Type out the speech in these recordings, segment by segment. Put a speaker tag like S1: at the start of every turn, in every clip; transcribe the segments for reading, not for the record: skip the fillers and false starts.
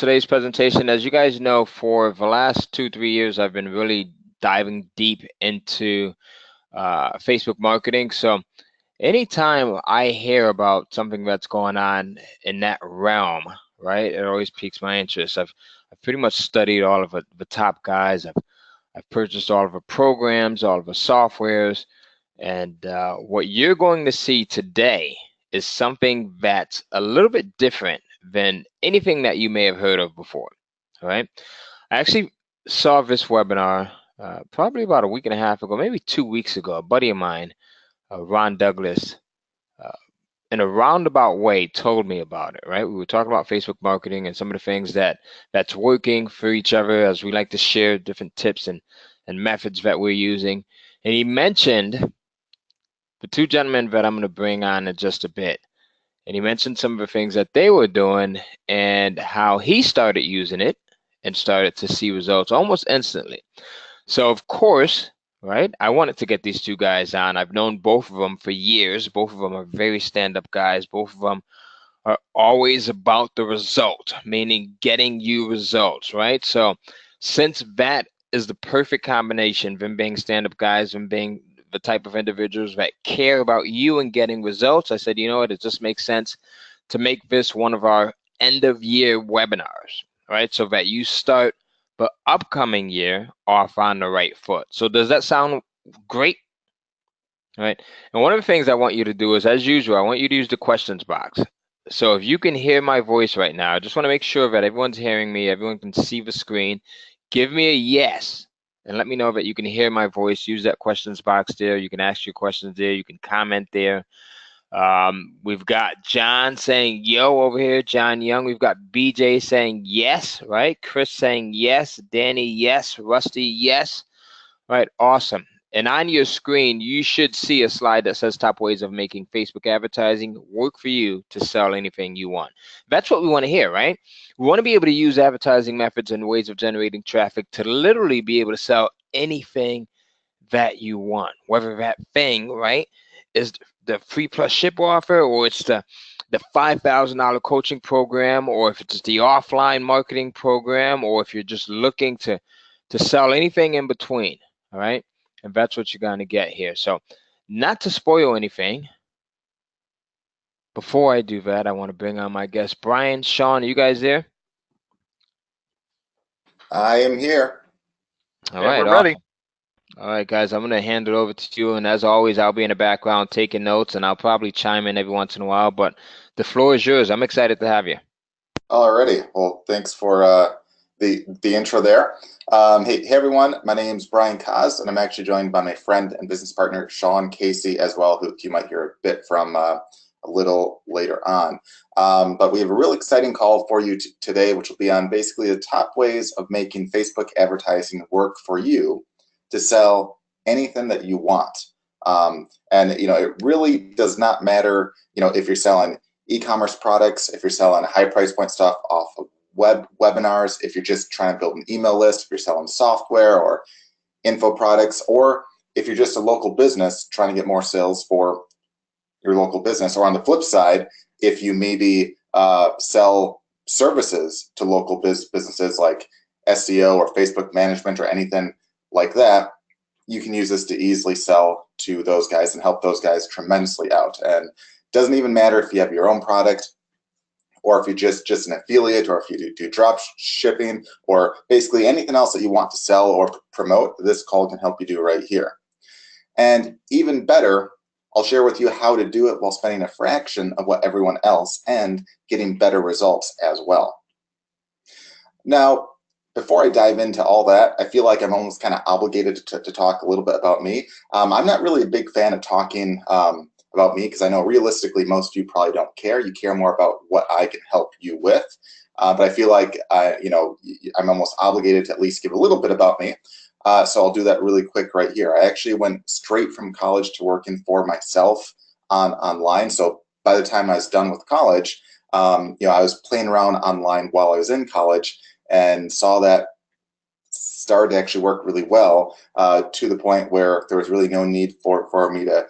S1: today's presentation. As you guys know, for the last 2-3 years, I've been really diving deep into Facebook marketing. So anytime I hear about something that's going on in that realm, right, it always piques my interest. I've pretty much studied all of the top guys. I've purchased all of the programs, all of the softwares, and what you're going to see today is something that's a little bit different than anything that you may have heard of before. All right. I actually saw this webinar probably about a week and a half ago, maybe 2 weeks ago. A buddy of mine, Ron Douglas, uh, in a roundabout way told me about it, right? We were talking about Facebook marketing and some of the things that's working for each other, as we like to share different tips and methods that we're using. And he mentioned the two gentlemen that I'm going to bring on in just a bit. And he mentioned some of the things that they were doing and how he started using it and started to see results almost instantly. So, of course, right, I wanted to get these two guys on. I've known both of them for years. Both of them are very stand-up guys. Both of them are always about the result, meaning getting you results, right? So since that is the perfect combination, them being stand-up guys, them being the type of individuals that care about you and getting results, I said, you know what, it just makes sense to make this one of our end of year webinars, right? So that you start the upcoming year off on the right foot. So does that sound great? All right. And one of the things I want you to do is, as usual, I want you to use the questions box. So if you can hear my voice right now, I just want to make sure that everyone's hearing me, everyone can see the screen. Give me a yes and let me know that you can hear my voice. Use that questions box there. You can ask your questions there. You can comment there. We've got John saying yo over here, John Young. We've got BJ saying yes, right? Chris saying yes. Danny, yes. Rusty, yes. Right, awesome. And on your screen, you should see a slide that says top ways of making Facebook advertising work for you to sell anything you want. That's what we want to hear, right? We want to be able to use advertising methods and ways of generating traffic to literally be able to sell anything that you want, whether that thing, right, is the free plus ship offer, or it's the $5,000 coaching program, or if it's the offline marketing program, or if you're just looking to sell anything in between. All right. And that's what you're going to get here. So not to spoil anything, before I do that, I want to bring on my guest, Brian, Sean. Are you guys there?
S2: I am here.
S1: All right.
S3: We're ready.
S1: All right, guys, I'm going to hand it over to you. And as always, I'll be in the background taking notes, and I'll probably chime in every once in a while. But the floor is yours. I'm excited to have you.
S2: Alrighty. Well, thanks for the intro there. Hey everyone, my name's Brian Kaz, and I'm actually joined by my friend and business partner Sean Casey as well, who you might hear a bit from a little later on. But we have a real exciting call for you today, which will be on basically the top ways of making Facebook advertising work for you to sell anything that you want. And you know, it really does not matter, you know, if you're selling e-commerce products, if you're selling high price point stuff off of webinars, if you're just trying to build an email list, if you're selling software or info products, or if you're just a local business trying to get more sales for your local business. Or on the flip side, if you maybe sell services to local businesses like SEO or Facebook management or anything like that, you can use this to easily sell to those guys and help those guys tremendously out. And doesn't even matter if you have your own product, or if you're just an affiliate, or if you do drop shipping, or basically anything else that you want to sell or promote, this call can help you do right here. And even better, I'll share with you how to do it while spending a fraction of what everyone else and getting better results as well. Now, before I dive into all that, I feel like I'm almost kind of obligated to talk a little bit about me. I'm not really a big fan of talking about me, because I know realistically most of you probably don't care. You care more about what I can help you with. But I feel like you know, I'm almost obligated to at least give a little bit about me. So I'll do that really quick right here. I actually went straight from college to working for myself online. So by the time I was done with college, you know, I was playing around online while I was in college, and saw that started to actually work really well, to the point where there was really no need for me to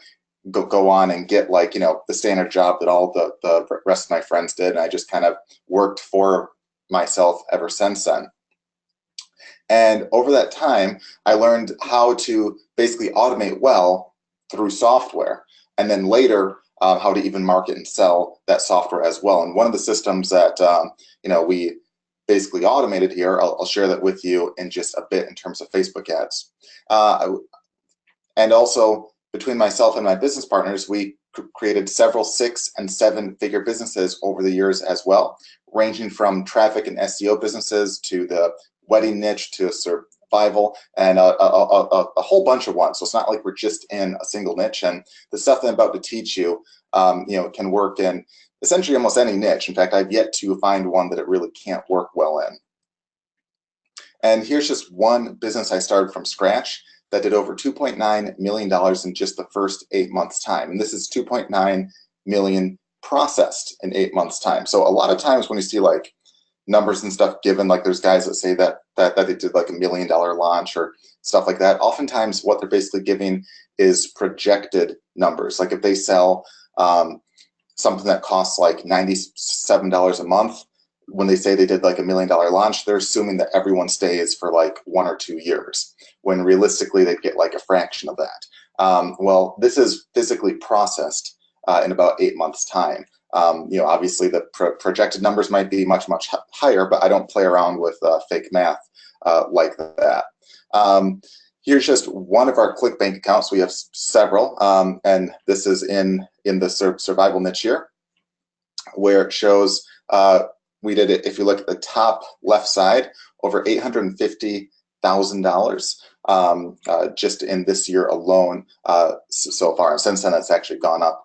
S2: go on and get, like, you know, the standard job that all the rest of my friends did. And I just kind of worked for myself ever since then. And over that time, I learned how to basically automate well through software, and then later how to even market and sell that software as well. And one of the systems that we basically automated here, I'll share that with you in just a bit in terms of Facebook ads. And also between myself and my business partners, we created several 6- and 7-figure businesses over the years as well, ranging from traffic and SEO businesses to the wedding niche to survival and a whole bunch of ones. So it's not like we're just in a single niche. And the stuff that I'm about to teach you, can work in essentially almost any niche. In fact, I've yet to find one that it really can't work well in. And here's just one business I started from scratch that did over $2.9 million in just the first 8 months' time. And this is 2.9 million processed in 8 months' time. So a lot of times when you see like numbers and stuff given, like there's guys that say that they did like $1 million launch or stuff like that. Oftentimes what they're basically giving is projected numbers. Like if they sell something that costs like $97 a month, when they say they did like $1 million launch, they're assuming that everyone stays for like 1 or 2 years, when realistically they'd get like a fraction of that. Well, this is physically processed in about 8 months' time. Obviously the projected numbers might be much, much higher, but I don't play around with fake math like that. Here's just one of our ClickBank accounts. We have several, and this is in the survival niche here, where it shows we did it. If you look at the top left side, over $850,000 just in this year alone so far. And since then, it's actually gone up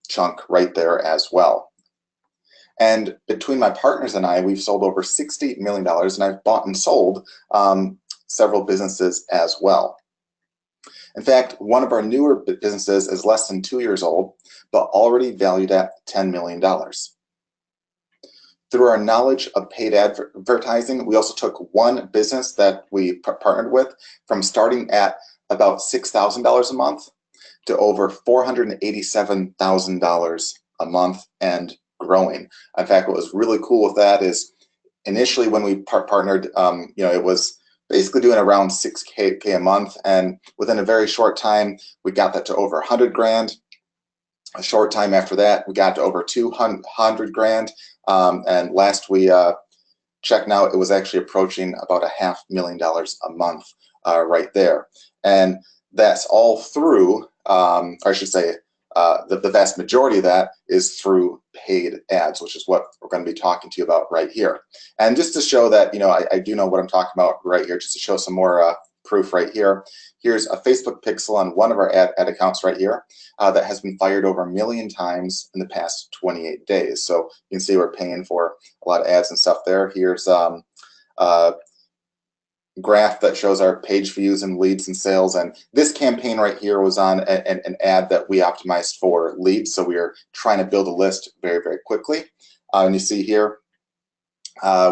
S2: chunk right there as well. And between my partners and I, we've sold over $60 million, and I've bought and sold several businesses as well. In fact, one of our newer businesses is less than 2 years old, but already valued at $10 million. Through our knowledge of paid advertising, we also took one business that we partnered with from starting at about $6,000 a month to over $487,000 a month and growing. In fact, what was really cool with that is initially when we partnered, it was basically doing around $6K a month, and within a very short time, we got that to over 100 grand. A short time after that, we got to over 200 grand, and last we checked now, it was actually approaching about $500,000 a month right there. And that's all through, or I should say, the vast majority of that is through paid ads, which is what we're going to be talking to you about right here. And just to show that, I do know what I'm talking about right here, just to show some more proof right here. Here's a Facebook pixel on one of our ad accounts right here that has been fired over 1 million times in the past 28 days. So you can see we're paying for a lot of ads and stuff there. Here's graph that shows our page views and leads and sales, and this campaign right here was on an ad that we optimized for leads, so we are trying to build a list very, very quickly. And you see here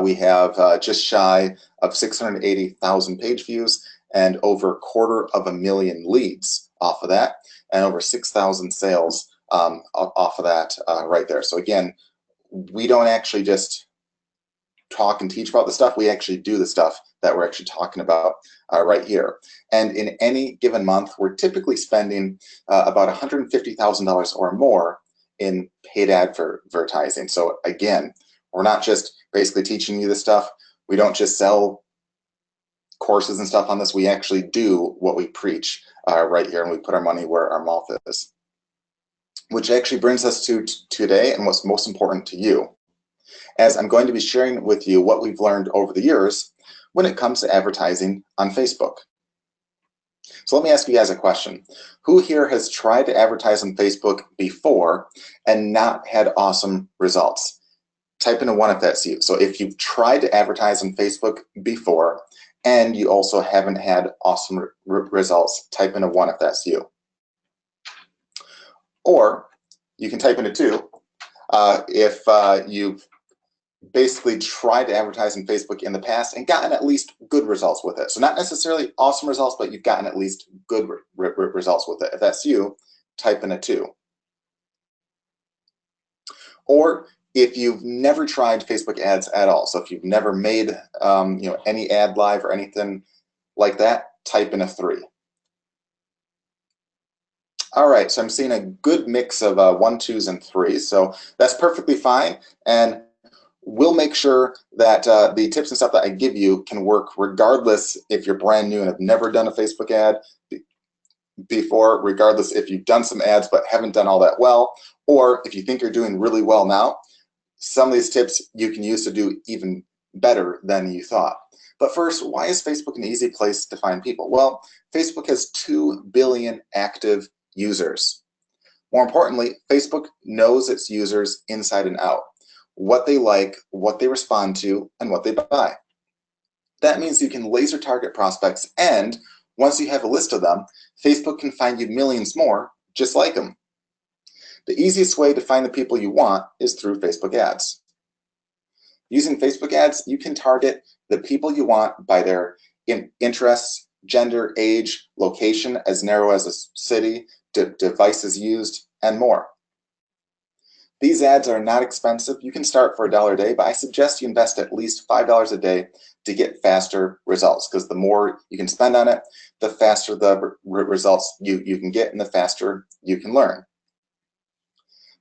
S2: we have just shy of 680,000 page views and over 250,000 leads off of that, and over 6,000 sales off of that right there. So again, we don't actually just talk and teach about the stuff, we actually do the stuff that we're actually talking about right here. And in any given month, we're typically spending about $150,000 or more in paid advertising. So again, we're not just basically teaching you this stuff. We don't just sell courses and stuff on this. We actually do what we preach right here, and we put our money where our mouth is. Which actually brings us to today and what's most important to you, as I'm going to be sharing with you what we've learned over the years when it comes to advertising on Facebook. So let me ask you guys a question. Who here has tried to advertise on Facebook before and not had awesome results? Type in a 1 if that's you. So if you've tried to advertise on Facebook before and you also haven't had awesome results, type in a 1 if that's you. Or you can type in a 2 if you've basically tried to advertise on Facebook in the past and gotten at least good results with it. So not necessarily awesome results, but you've gotten at least good results with it. If that's you, type in a 2. Or if you've never tried Facebook ads at all, so if you've never made any ad live or anything like that, type in a 3. All right, so I'm seeing a good mix of 1s, 2s, and 3s, so that's perfectly fine. And we'll make sure that the tips and stuff that I give you can work regardless if you're brand new and have never done a Facebook ad before, regardless if you've done some ads but haven't done all that well, or if you think you're doing really well now. Some of these tips you can use to do even better than you thought. But first, why is Facebook an easy place to find people? Well, Facebook has 2 billion active users. More importantly, Facebook knows its users inside and out, what they like, what they respond to, and what they buy. That means you can laser target prospects, and once you have a list of them, Facebook can find you millions more just like them. The easiest way to find the people you want is through Facebook ads. Using Facebook ads, you can target the people you want by their interests, gender, age, location, as narrow as a city, devices used, and more. These ads are not expensive. You can start for $1 a day, but I suggest you invest at least $5 a day to get faster results, because the more you can spend on it, the faster the results you can get and the faster you can learn.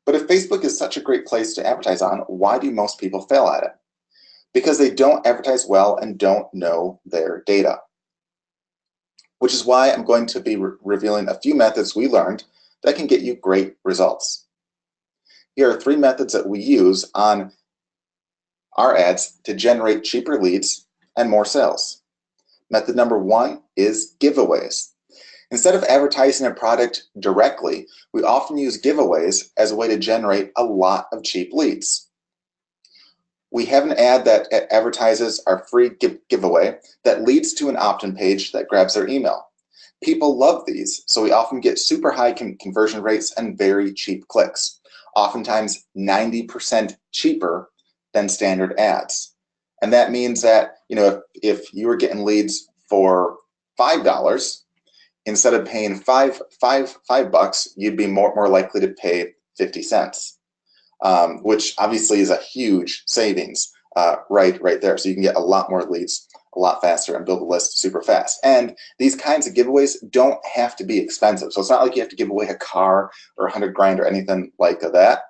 S2: But if Facebook is such a great place to advertise on, why do most people fail at it? Because they don't advertise well and don't know their data. Which is why I'm going to be revealing a few methods we learned that can get you great results. Here are 3 methods that we use on our ads to generate cheaper leads and more sales. Method number 1 is giveaways. Instead of advertising a product directly, we often use giveaways as a way to generate a lot of cheap leads. We have an ad that advertises our free giveaway that leads to an opt-in page that grabs their email. People love these, so we often get super high conversion rates and very cheap clicks, oftentimes 90% cheaper than standard ads. And that means that, if you were getting leads for $5, instead of paying $5, you'd be more likely to pay 50 cents, which obviously is a huge savings right there. So you can get a lot more leads a lot faster and build a list super fast. And these kinds of giveaways don't have to be expensive. So it's not like you have to give away a car or 100 grand or anything like that.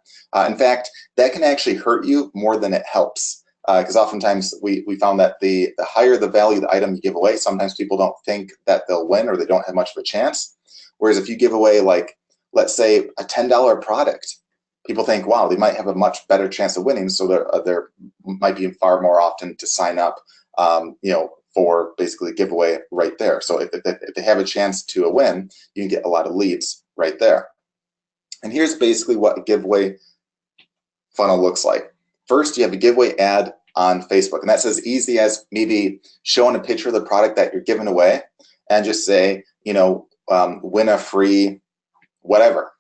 S2: In fact, that can actually hurt you more than it helps. Because oftentimes we found that the higher the value of the item you give away, sometimes people don't think that they'll win or they don't have much of a chance. Whereas if you give away, like, let's say a $10 product, people think, wow, they might have a much better chance of winning. So there might be far more often to sign up, for basically a giveaway right there. So if they have a chance to win, you can get a lot of leads right there. And here's basically what a giveaway funnel looks like. First, you have a giveaway ad on Facebook, and that's as easy as maybe showing a picture of the product that you're giving away and just say, win a free whatever,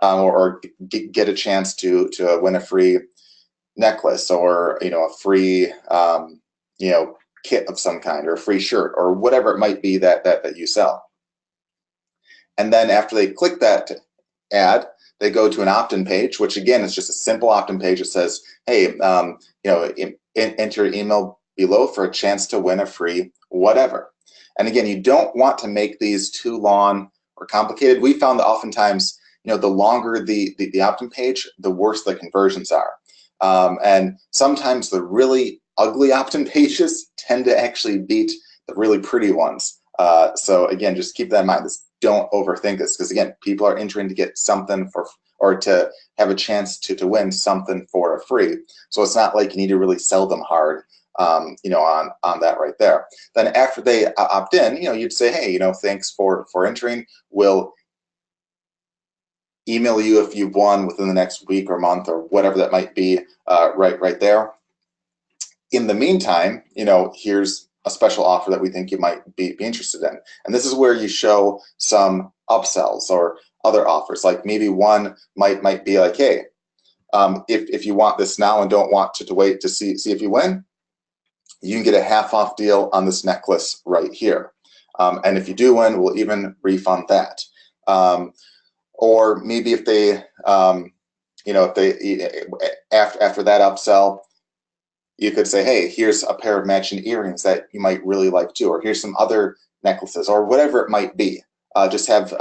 S2: or get a chance to win a free necklace, or a free kit of some kind, or a free shirt, or whatever it might be that you sell. And then after they click that ad, they go to an opt-in page, which again is just a simple opt-in page that says, hey, enter your email below for a chance to win a free whatever. And again, you don't want to make these too long or complicated. We found that oftentimes, the longer the opt-in page, the worse the conversions are. And sometimes the really ugly opt-in pages tend to actually beat the really pretty ones. So again, just keep that in mind. Don't overthink this, because again, people are entering to get something or to have a chance to win something for a free. So it's not like you need to really sell them hard, on that right there. Then after they opt in, you'd say, hey, thanks for entering. We'll email you if you've won within the next week or month or whatever that might be, right there. In the meantime, here's a special offer that we think you might be interested in. And this is where you show some upsells or other offers. Like maybe one might be like, hey, if you want this now and don't want to wait to see if you win, you can get a half-off deal on this necklace right here. And if you do win, we'll even refund that. Or maybe if they if they after that upsell, you could say, hey, here's a pair of matching earrings that you might really like too, or here's some other necklaces, or whatever it might be. Just have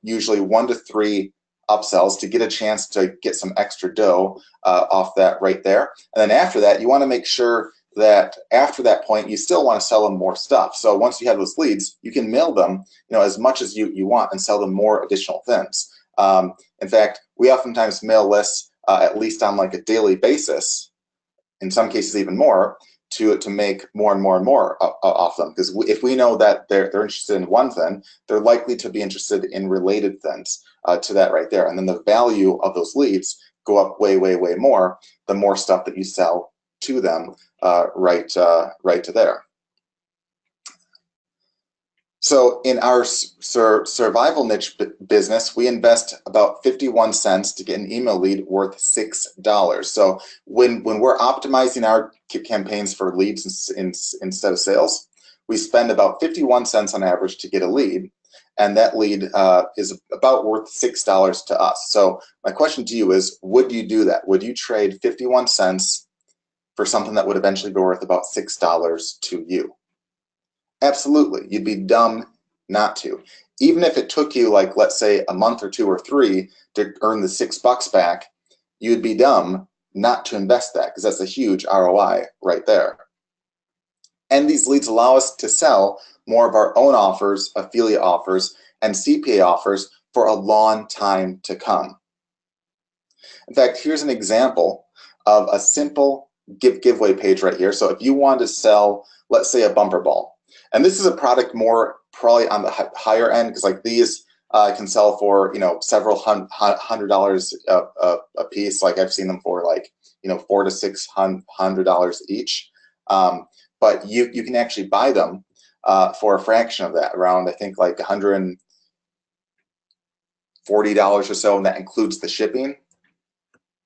S2: usually 1 to 3 upsells to get a chance to get some extra dough off that right there. And then after that, you want to make sure that after that point, you still want to sell them more stuff. So once you have those leads, you can mail them, as much as you want, and sell them more additional things. In fact, we oftentimes mail lists at least on like a daily basis, in some cases even more, to make more and more and more off them. Because if we know that they're interested in one thing, they're likely to be interested in related things to that right there. And then the value of those leads go up way, way, way more the more stuff that you sell to them right to there. So in our survival niche business, we invest about 51 cents to get an email lead worth $6. So when we're optimizing our campaigns for leads instead of sales, we spend about 51 cents on average to get a lead, and that lead is about worth $6 to us. So my question to you is, would you do that? Would you trade 51 cents for something that would eventually be worth about $6 to you? Absolutely. You'd be dumb not to. Even if it took you, like, let's say a month or 2 or 3 to earn the $6 back, you'd be dumb not to invest that, because that's a huge ROI right there. And these leads allow us to sell more of our own offers, affiliate offers, and CPA offers for a long time to come. In fact, here's an example of a simple giveaway page right here. So if you want to sell, let's say, a bumper ball, and this is a product more probably on the higher end, because like these can sell for several $100 a piece. Like I've seen them for like $400 to $600 each. But you can actually buy them for a fraction of that, around I think like $140 or so, and that includes the shipping.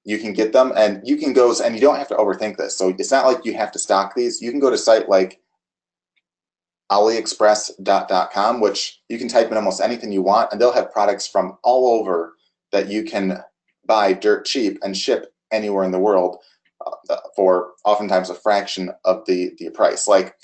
S2: You can get them, and you can go, and you don't have to overthink this. So it's not like you have to stock these. You can go to a site like AliExpress.com, which you can type in almost anything you want, and they'll have products from all over that you can buy dirt cheap and ship anywhere in the world for oftentimes a fraction of the price. Like,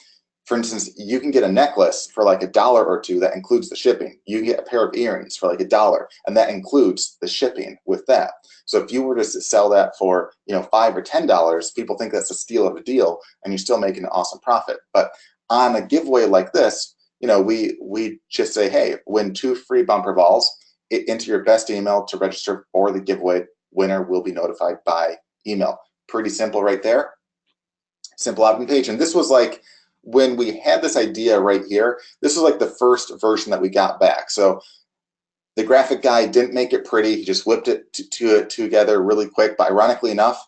S2: for instance, you can get a necklace for like $1 or $2 that includes the shipping. You can get a pair of earrings for like $1, and that includes the shipping with that. So if you were to sell that for $5 or $10, people think that's a steal of a deal, and you're still making an awesome profit. But on a giveaway like this, we just say, hey, win 2 free bumper balls. Enter your best email to register for the giveaway. Winner will be notified by email. Pretty simple right there. Simple opt-in page. And this was like, when we had this idea right here, this was like the first version that we got back. So the graphic guy didn't make it pretty. He just whipped it together really quick. But ironically enough,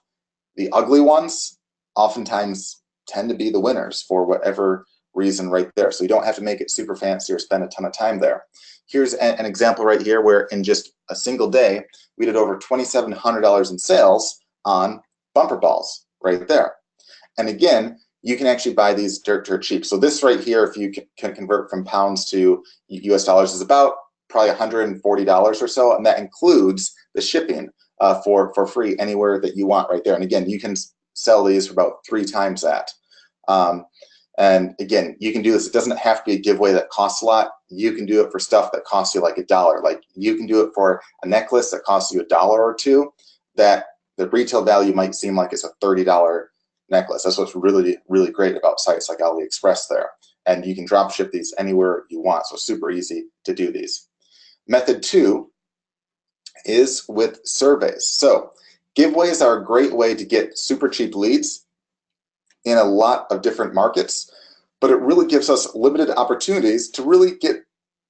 S2: the ugly ones oftentimes tend to be the winners for whatever reason right there. So you don't have to make it super fancy or spend a ton of time there. Here's an example right here where in just a single day, we did over $2,700 in sales on bumper balls right there. And again, you can actually buy these dirt cheap. So this right here, if you can convert from pounds to US dollars, is about probably $140 or so, and that includes the shipping for free anywhere that you want right there. And again, you can sell these for about 3 times that. And again, you can do this. It doesn't have to be a giveaway that costs a lot. You can do it for stuff that costs you like $1. Like you can do it for a necklace that costs you $1 or $2, that the retail value might seem like it's a $30 necklace. That's what's really, really great about sites like AliExpress there. And you can drop ship these anywhere you want. So super easy to do these. Method 2 is with surveys. So giveaways are a great way to get super cheap leads in a lot of different markets, but it really gives us limited opportunities to really get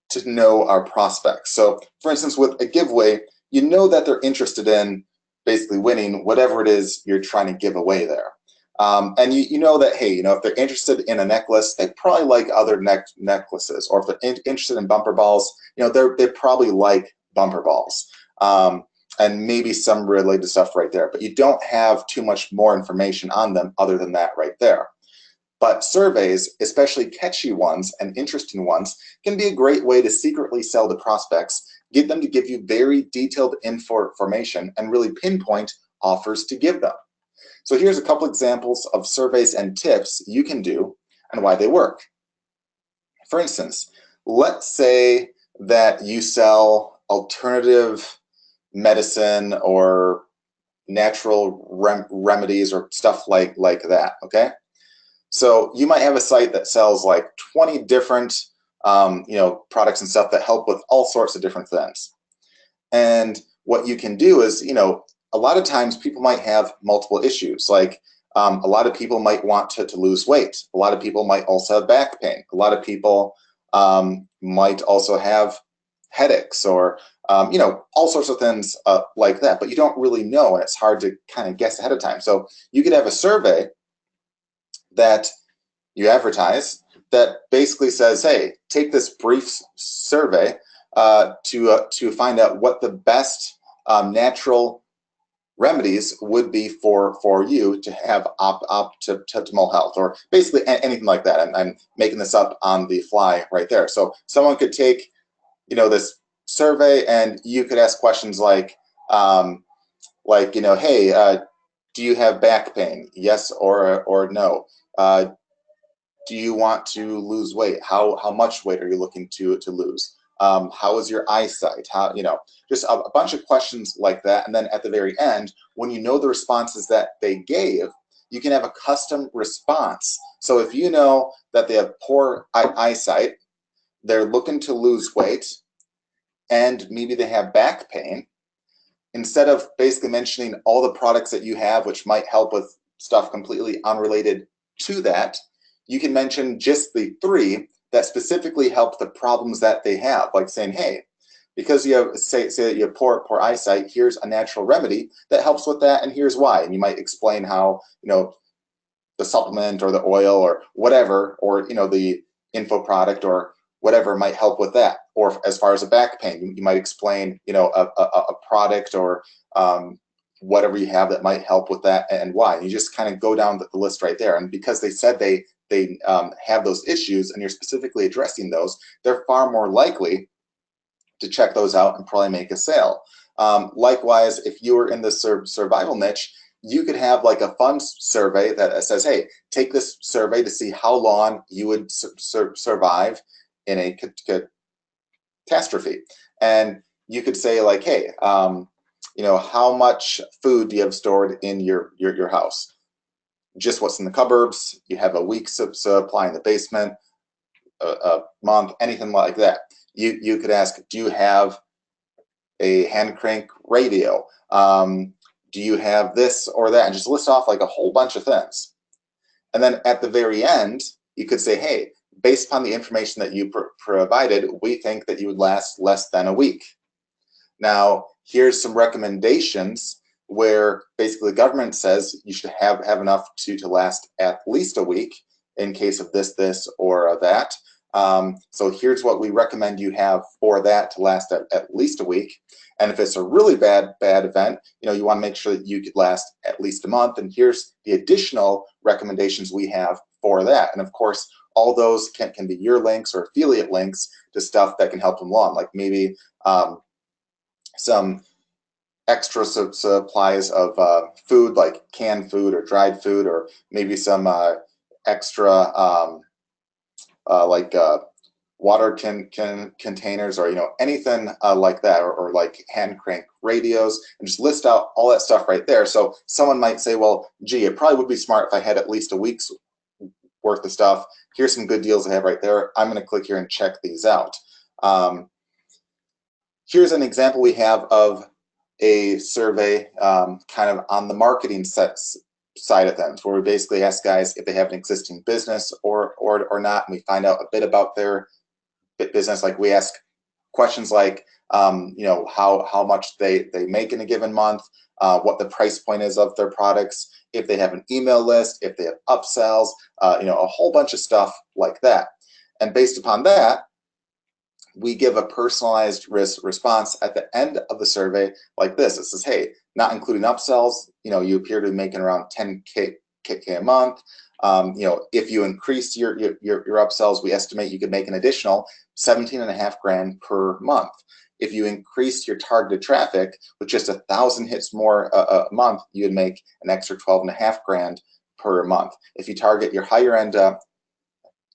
S2: to know our prospects. So for instance, with a giveaway, you know that they're interested in basically winning whatever it is you're trying to give away there. And you know that, hey, if they're interested in a necklace, they probably like other necklaces, or if they're interested in bumper balls, they probably like bumper balls. And maybe some related stuff right there, but you don't have too much more information on them other than that right there. But surveys, especially catchy ones and interesting ones, can be a great way to secretly sell to prospects get them to give you very detailed information and really pinpoint offers to give them. So here's a couple examples of surveys and tips you can do and why they work. For instance, let's say that you sell alternative medicine or natural remedies or stuff like that, okay? So you might have a site that sells like 20 different products and stuff that help with all sorts of different things. And what you can do is, a lot of times people might have multiple issues. Like a lot of people might want to lose weight. A lot of people might also have back pain. A lot of people might also have headaches or, all sorts of things like that. But you don't really know, and it's hard to kind of guess ahead of time. So you could have a survey that you advertise that basically says, hey, take this brief survey to find out what the best natural remedies would be for you to have optimal health, or basically anything like that. I'm making this up on the fly right there. So someone could take, this survey, and you could ask questions like, hey, do you have back pain? Yes or no. Do you want to lose weight? How much weight are you looking to lose? How is your eyesight? How, just a bunch of questions like that. And then at the very end, when you know the responses that they gave, you can have a custom response. So if you know that they have poor eyesight, they're looking to lose weight, and maybe they have back pain, instead of basically mentioning all the products that you have, which might help with stuff completely unrelated to that, you can mention just the 3 that specifically help the problems that they have, like saying, hey, because you have, say that you have poor eyesight, here's a natural remedy that helps with that, and here's why. And you might explain how, the supplement or the oil or whatever, or, the info product or whatever might help with that. Or as far as a back pain, you might explain, a product or whatever you have that might help with that and why. And you just kind of go down the list right there. And because they said they have those issues and you're specifically addressing those, they're far more likely to check those out and probably make a sale. Likewise, if you were in the survival niche, you could have like a fun survey that says, hey, take this survey to see how long you would survive in a catastrophe. And you could say like, hey, how much food do you have stored in your house? Just what's in the cupboards. You have a week's supply in the basement, a month, anything like that. You could ask, do you have a hand crank radio? Do you have this or that? And just list off like a whole bunch of things. And then at the very end, you could say, hey, based upon the information that you provided, we think that you would last less than a week. Now, here's some recommendations where basically the government says you should have enough to last at least a week in case of this, or that. So here's what we recommend you have for that to last at least a week. And if it's a really bad event, you want to make sure that you could last at least a month. And here's the additional recommendations we have for that. And of course, all those can be your links or affiliate links to stuff that can help them along, like maybe some extra supplies of food, like canned food or dried food, or maybe some extra water containers, or anything like that, or like hand crank radios, and just list out all that stuff right there. So someone might say, well, gee, it probably would be smart if I had at least a week's worth of stuff. Here's some good deals I have right there. I'm going to click here and check these out. Here's an example we have of a survey kind of on the marketing side of things, where we basically ask guys if they have an existing business or not, and we find out a bit about their business. Like we ask questions like, how much they make in a given month, what the price point is of their products, if they have an email list, if they have upsells, a whole bunch of stuff like that. And based upon that, we give a personalized response at the end of the survey like this. It says, hey, not including upsells, you appear to be making around 10K K a month. If you increase your upsells, we estimate you could make an additional 17 and a half grand per month. If you increase your targeted traffic with just 1,000 hits more a month, you would make an extra 12 and a half grand per month. If you target your higher end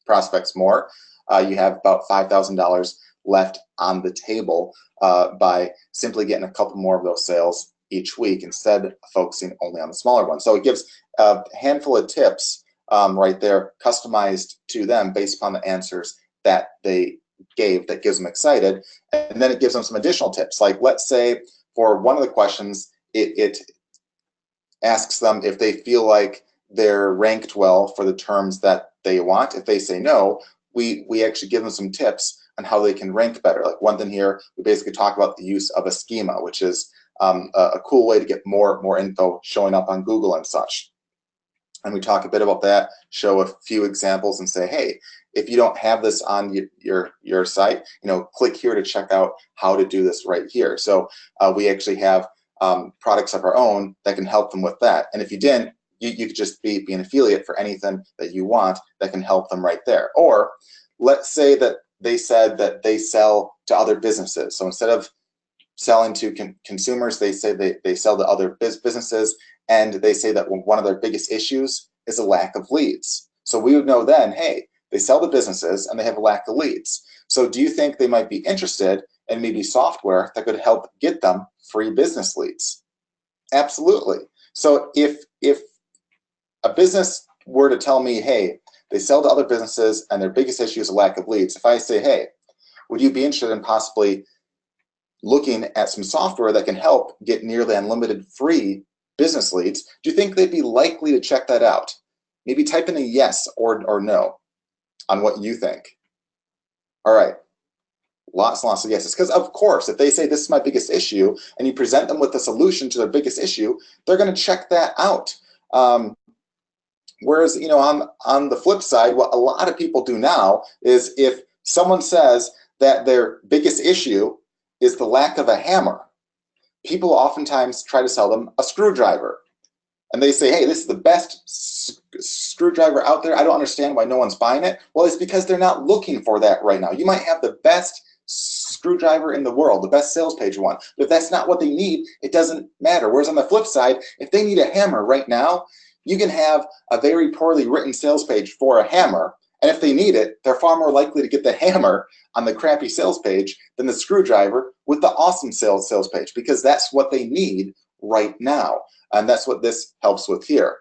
S2: prospects more, you have about $5,000 left on the table by simply getting a couple more of those sales each week instead of focusing only on the smaller ones. So it gives a handful of tips right there, customized to them based upon the answers that they gave, that gives them excited. And then it gives them some additional tips. Like, let's say for one of the questions, it asks them if they feel like they're ranked well for the terms that they want. If they say no, we actually give them some tips on how they can rank better. Like one thing here, we basically talk about the use of a schema, which is a cool way to get more info showing up on Google and such. And we talk a bit about that, show a few examples, and say, hey, if you don't have this on your site, click here to check out how to do this right here. So we actually have products of our own that can help them with that. And if you didn't, you could just be an affiliate for anything that you want that can help them right there. Or let's say that they said that they sell to other businesses. So instead of selling to consumers, they say they sell to other businesses, and they say that one of their biggest issues is a lack of leads. So we would know then, hey, they sell to businesses and they have a lack of leads. So do you think they might be interested in maybe software that could help get them free business leads? Absolutely. So if a business were to tell me, hey, they sell to other businesses and their biggest issue is a lack of leads, if I say, hey, would you be interested in possibly looking at some software that can help get nearly unlimited free business leads, do you think they'd be likely to check that out? Maybe type in a yes or no on what you think. All right, lots and lots of yeses. Because of course, if they say this is my biggest issue and you present them with a solution to their biggest issue, they're going to check that out. Whereas, on the flip side, what a lot of people do now is if someone says that their biggest issue is the lack of a hammer, people oftentimes try to sell them a screwdriver. And they say, hey, this is the best screwdriver out there. I don't understand why no one's buying it. Well, it's because they're not looking for that right now. You might have the best screwdriver in the world, the best sales page one, but if that's not what they need, it doesn't matter. Whereas on the flip side, if they need a hammer right now, you can have a very poorly written sales page for a hammer, and if they need it, they're far more likely to get the hammer on the crappy sales page than the screwdriver with the awesome sales page, because that's what they need right now. And that's what this helps with here.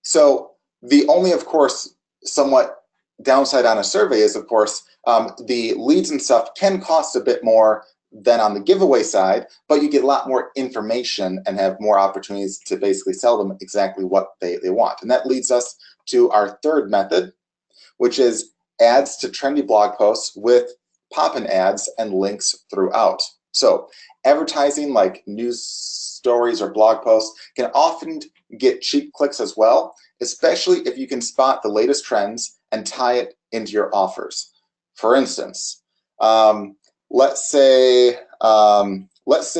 S2: So the only, of course, somewhat downside on a survey is, of course, the leads and stuff can cost a bit more than on the giveaway side, but you get a lot more information and have more opportunities to basically sell them exactly what they want. And that leads us to our third method, which is ads to trendy blog posts with pop-in ads and links throughout. So advertising like news stories or blog posts can often get cheap clicks as well, especially if you can spot the latest trends and tie it into your offers. For instance, let's say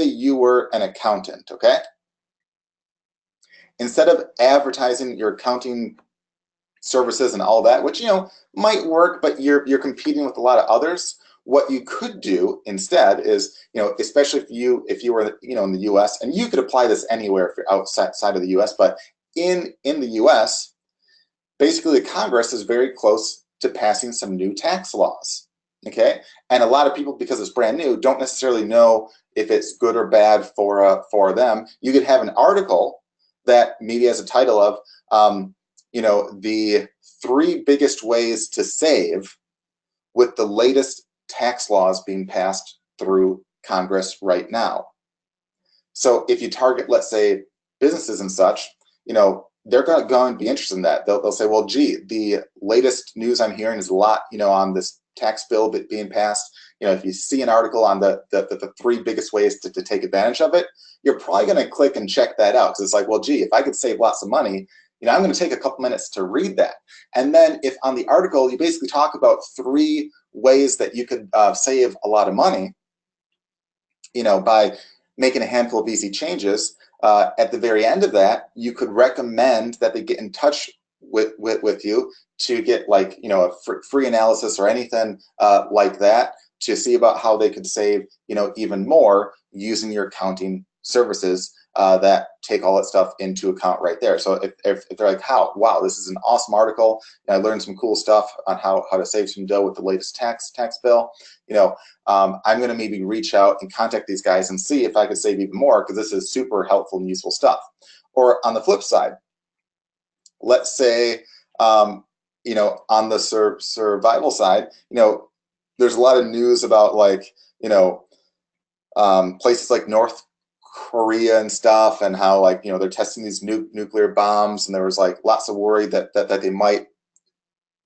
S2: you were an accountant, okay? Instead of advertising your accounting services and all that, which might work, but you're competing with a lot of others. What you could do instead is, especially if you were in the U.S., and you could apply this anywhere if you're outside of the U.S., but in the U.S., basically the Congress is very close to passing some new tax laws. Okay, and a lot of people, because it's brand new, don't necessarily know if it's good or bad for them. You could have an article that maybe has a title of the 3 biggest ways to save with the latest tax laws being passed through Congress right now. So if you target, let's say, businesses and such, they're going to be interested in that. They'll say, well, gee, the latest news I'm hearing is a lot, on this tax bill being passed. If you see an article on the 3 biggest ways to take advantage of it, you're probably going to click and check that out, because it's like, well, gee, if I could save lots of money, I'm going to take a couple minutes to read that. And then if on the article you basically talk about 3 ways that you could save a lot of money, by making a handful of easy changes, at the very end of that, you could recommend that they get in touch with you to get like, you know, a free analysis or anything like that, to see about how they could save, you know, even more using your accounting services that take all that stuff into account right there. So if they're like, wow, this is an awesome article, and I learned some cool stuff on how to save some dough with the latest tax bill, you know, I'm going to maybe reach out and contact these guys and see if I could save even more, because this is super helpful and useful stuff. Or on the flip side, let's say, you know, on the survival side, you know, there's a lot of news about, like, you know, places like North Korea and stuff, and how, like, you know, they're testing these nuclear bombs, and there was like lots of worry that they might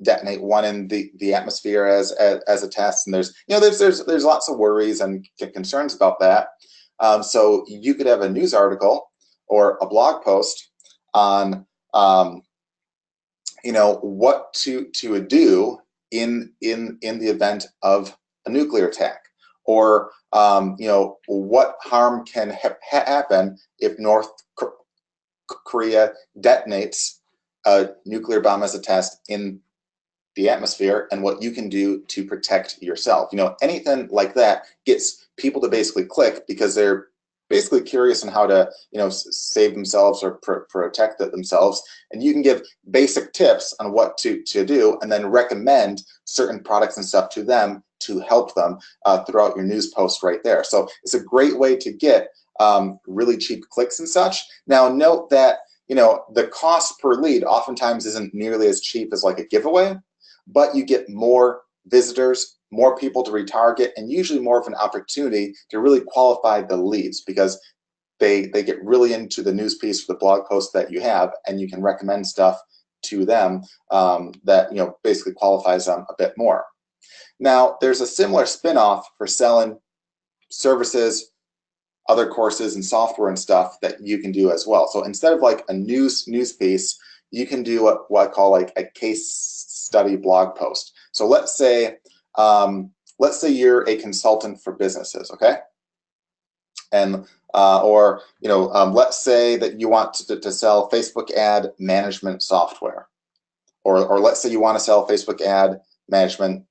S2: detonate one in the atmosphere as a test. And there's, you know, there's lots of worries and concerns about that. So you could have a news article or a blog post on, you know, what to do in the event of a nuclear attack, or you know, what harm can happen if North Korea detonates a nuclear bomb as a test in the atmosphere, and what you can do to protect yourself. You know, anything like that gets people to basically click, because they're basically curious on how to, you know, save themselves or protect themselves. And you can give basic tips on what to do, and then recommend certain products and stuff to them to help them throughout your news post right there. So it's a great way to get really cheap clicks and such. Now, note that, you know, the cost per lead oftentimes isn't nearly as cheap as like a giveaway, but you get more visitors, more people to retarget, and usually more of an opportunity to really qualify the leads, because they get really into the news piece or the blog post that you have, and you can recommend stuff to them that, you know, basically qualifies them a bit more. Now, there's a similar spin-off for selling services, other courses and software and stuff that you can do as well. So instead of like a news piece, you can do what I call like a case study blog post. So let's say you're a consultant for businesses, okay? And or, you know, let's say that you want to sell Facebook ad management software, or let's say you want to sell Facebook ad management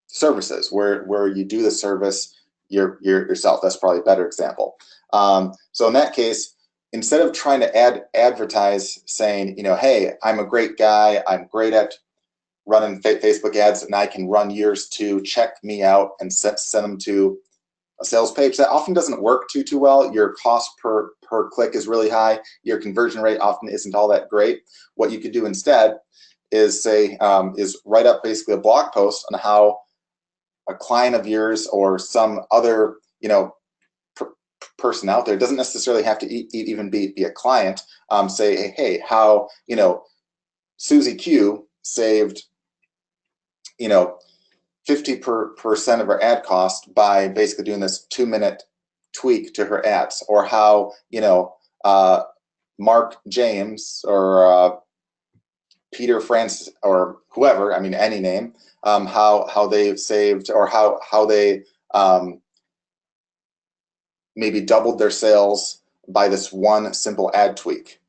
S2: services, where you do the service yourself. That's probably a better example. So in that case, instead of trying to advertise saying, you know, hey, I'm a great guy, I'm great at running Facebook ads, and I can run yours too, check me out, and send them to a sales page, that often doesn't work too well. Your cost per click is really high. Your conversion rate often isn't all that great. What you could do instead is say, is write up basically a blog post on how a client of yours or some other, you know, person out there, doesn't necessarily have to even be a client, say, hey, how, you know, Susie Q saved, you know, 50% of her ad cost by basically doing this 2-minute tweak to her ads, or how, you know, Mark James or Peter Francis or whoever, I mean, any name, how they've saved, or how they maybe doubled their sales by this one simple ad tweak.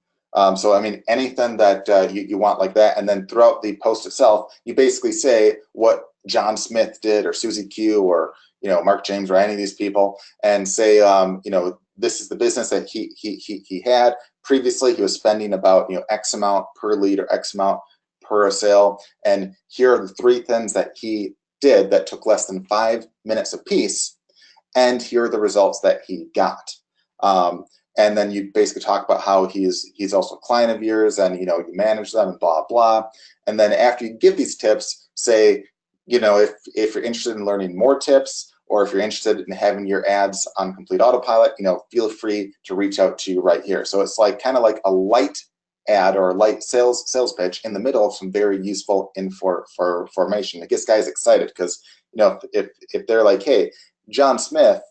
S2: So, I mean, anything that you want like that. And then throughout the post itself, you basically say what John Smith did, or Susie Q, or, you know, Mark James, or any of these people, and say, you know, this is the business that he had previously. He was spending about, you know, X amount per lead or X amount per sale. And here are the 3 things that he did that took less than 5 minutes a piece. And here are the results that he got. And then you basically talk about how he's also a client of yours, and, you know, you manage them, and blah, blah. And then after you give these tips, say, you know, if you're interested in learning more tips, or if you're interested in having your ads on complete autopilot, you know, feel free to reach out to you right here. So it's like kind of like a light ad or a light sales pitch in the middle of some very useful information. It gets guys excited, because, you know, if they're like, hey, John Smith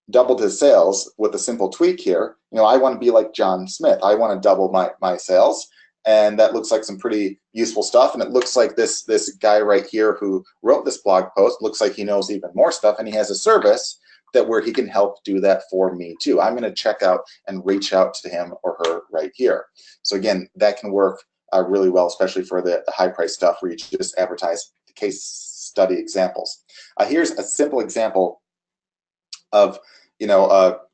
S2: doubled his sales with a simple tweak here, you know, I want to be like John Smith. I want to double my sales. And that looks like some pretty useful stuff. And it looks like this guy right here who wrote this blog post looks like he knows even more stuff, and he has a service that where he can help do that for me too. I'm going to check out and reach out to him or her right here. So again, that can work really well, especially for the high price stuff where you just advertise the case study examples. Here's a simple example of,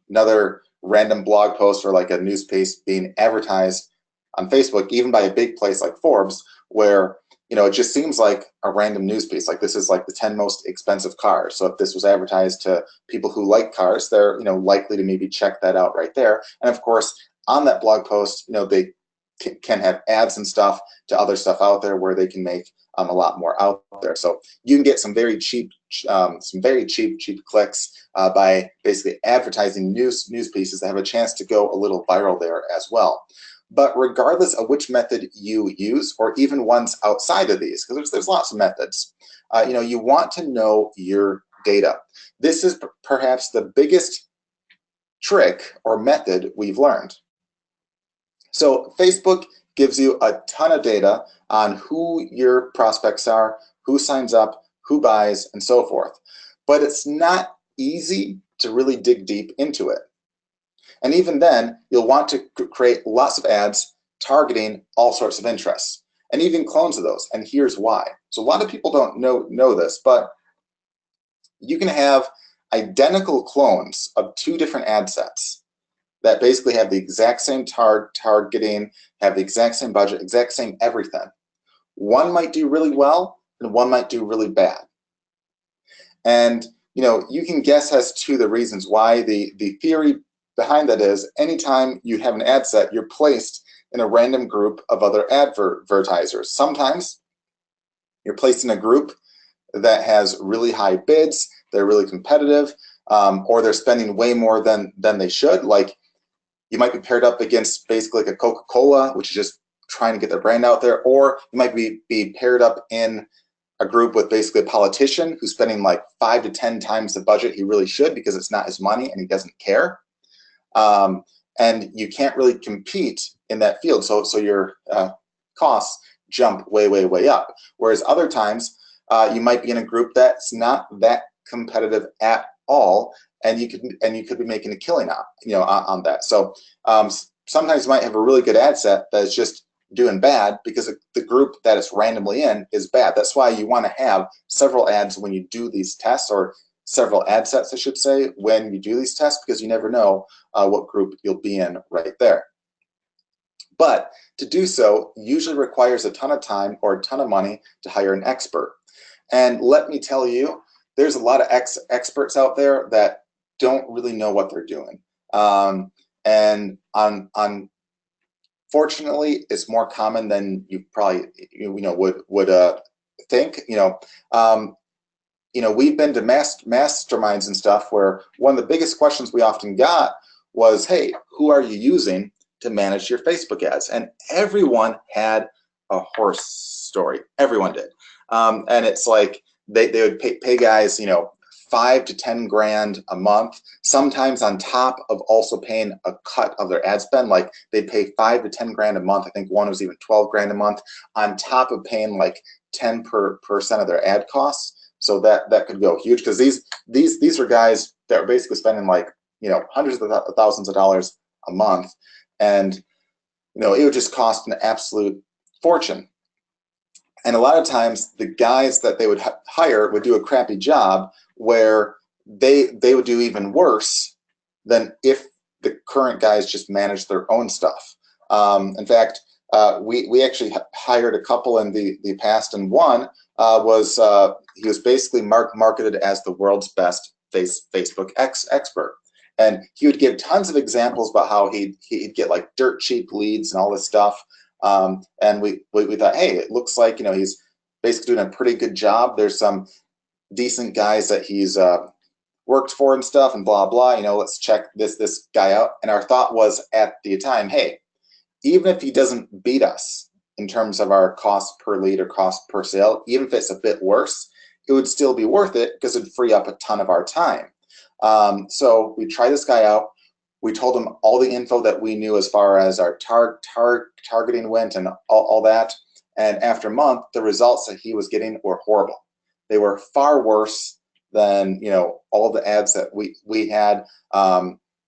S2: another random blog post or like a news piece being advertised on Facebook, even by a big place like Forbes, where it just seems like a random news piece. Like, this is like the 10 most expensive cars. So if this was advertised to people who like cars, they're likely to maybe check that out right there. And of course, on that blog post, they can have ads and stuff to other stuff out there where they can make a lot more out there. So you can get some very cheap clicks by basically advertising news pieces that have a chance to go a little viral there as well. But regardless of which method you use, or even ones outside of these, because there's lots of methods, you want to know your data. This is perhaps the biggest trick or method we've learned. So Facebook gives you a ton of data on who your prospects are, who signs up, who buys, and so forth. But it's not easy to really dig deep into it. And even then, you'll want to create lots of ads targeting all sorts of interests, and even clones of those. And here's why. So a lot of people don't know this, but you can have identical clones of two different ad sets that basically have the exact same targeting, have the exact same budget, exact same everything. One might do really well, and one might do really bad. And you can guess as to the reasons why. The theory behind that is, anytime you have an ad set, you're placed in a random group of other advertisers. Sometimes you're placed in a group that has really high bids, they're really competitive, or they're spending way more than they should. Like, you might be paired up against basically like a Coca-Cola, which is just trying to get their brand out there, or you might be paired up in a group with basically a politician who's spending like 5 to 10 times the budget he really should because it's not his money and he doesn't care. And you can't really compete in that field, so your costs jump way up. Whereas other times, you might be in a group that's not that competitive at all, and you could be making a killing on that. So sometimes you might have a really good ad set that's just doing bad because the group that it's randomly in is bad. That's why you want to have several ads when you do these tests, or several ad sets, I should say, when you do these tests, because you never know what group you'll be in right there. But to do so usually requires a ton of time or a ton of money to hire an expert. And let me tell you, there's a lot of experts out there that don't really know what they're doing. And unfortunately, it's more common than you probably would think. We've been to masterminds and stuff where one of the biggest questions we often got was, hey, who are you using to manage your Facebook ads? And everyone had a horse story. Everyone did. And it's like they would pay guys, 5 to 10 grand a month, sometimes on top of also paying a cut of their ad spend. Like, they'd pay 5 to 10 grand a month. I think one was even 12 grand a month, on top of paying like 10% of their ad costs. So that could go huge, because these are guys that are basically spending like hundreds of thousands of dollars a month, and it would just cost an absolute fortune. And a lot of times the guys that they would hire would do a crappy job where they would do even worse than if the current guys just managed their own stuff. In fact, we actually hired a couple in the past, and one he was basically marketed as the world's best Facebook expert. And he would give tons of examples about how he'd get like dirt cheap leads and all this stuff. And we thought, hey, it looks like he's basically doing a pretty good job. There's some decent guys that he's worked for and stuff, and blah blah. Let's check this guy out. And our thought was at the time, hey, even if he doesn't beat us in terms of our cost per lead or cost per sale, even if it's a bit worse, it would still be worth it because it'd free up a ton of our time. So we tried this guy out. We told him all the info that we knew as far as our targeting went and all that. And after a month, the results that he was getting were horrible. They were far worse than all the ads that we had.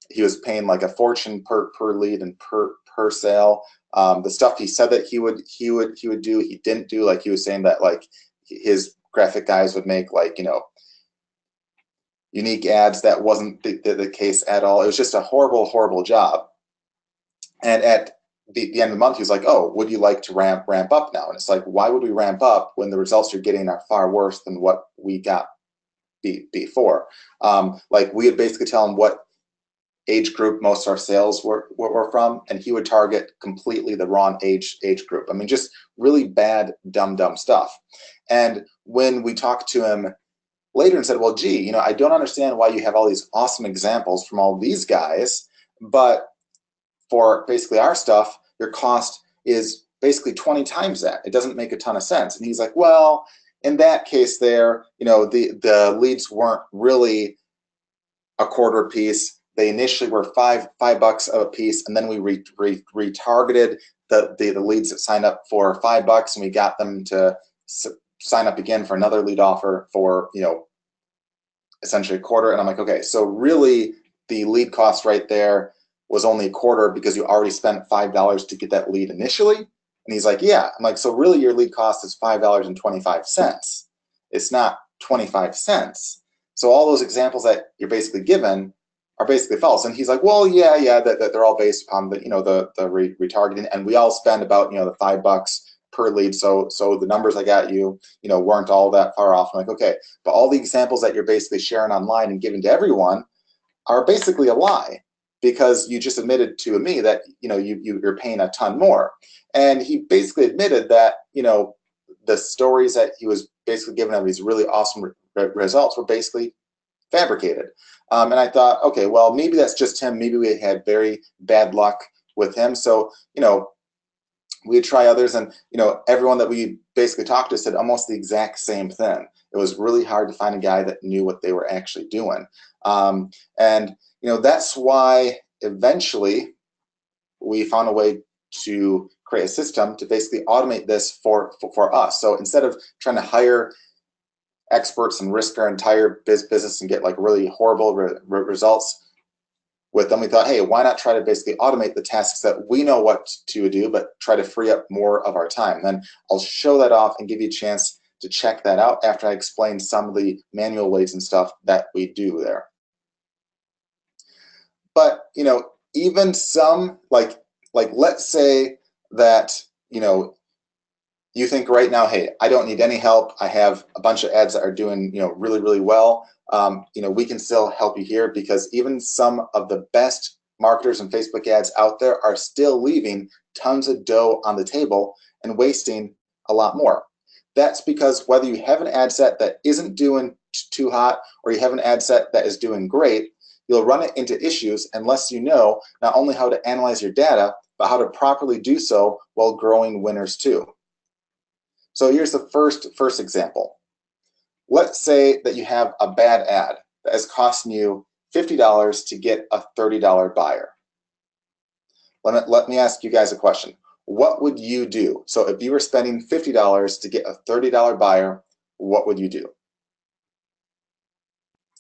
S2: He was paying like a fortune per lead and per sale. The stuff he said that he would do, he didn't do. Like he was saying that like his graphic guys would make like unique ads. That wasn't the case at all. It was just a horrible job. And at the end of the month, he was like, "Oh, would you like to ramp up now?" And it's like, why would we ramp up when the results you're getting are far worse than what we got before? Like we would basically tell him what age group most of our sales were from, and he would target completely the wrong age group. I mean, just really bad, dumb stuff. And when we talked to him later and said, "Well, gee, I don't understand why you have all these awesome examples from all these guys, but for basically our stuff, your cost is basically 20 times that. It doesn't make a ton of sense." And he's like, "Well, in that case there, the leads weren't really a quarter piece. They initially were $5 a piece, and then we retargeted the leads that signed up for $5, and we got them to sign up again for another lead offer for essentially a quarter." And I'm like, okay, so really the lead cost right there was only a quarter because you already spent $5 to get that lead initially. And he's like, yeah. I'm like, so really your lead cost is $5.25. It's not 25 cents. So all those examples that you're basically given are basically false. And he's like, well, yeah, that they're all based upon the the retargeting, and we all spend about the $5 per lead. So the numbers I got weren't all that far off. I'm like, okay, but all the examples that you're basically sharing online and giving to everyone are basically a lie, because you just admitted to me that you're paying a ton more. And he basically admitted that the stories that he was basically giving of these really awesome results were basically fabricated. And I thought, okay, well, maybe that's just him. Maybe we had very bad luck with him. So we'd try others, and everyone that we basically talked to said almost the exact same thing. It was really hard to find a guy that knew what they were actually doing. And that's why eventually we found a way to create a system to basically automate this for us. So instead of trying to hire experts and risk our entire business and get like really horrible results with them, we thought, hey, why not try to basically automate the tasks that we know what to do, but try to free up more of our time. And then I'll show that off and give you a chance to check that out after I explain some of the manual ways and stuff that we do there. But even some like let's say that you think right now, hey, I don't need any help. I have a bunch of ads that are doing really well. We can still help you here, because even some of the best marketers and Facebook ads out there are still leaving tons of dough on the table and wasting a lot more. That's because whether you have an ad set that isn't doing too hot or you have an ad set that is doing great, you'll run it into issues unless you know not only how to analyze your data, but how to properly do so while growing winners too. So here's the first example. Let's say that you have a bad ad that is costing you $50 to get a $30 buyer. Let me ask you guys a question. What would you do? So if you were spending $50 to get a $30 buyer, what would you do?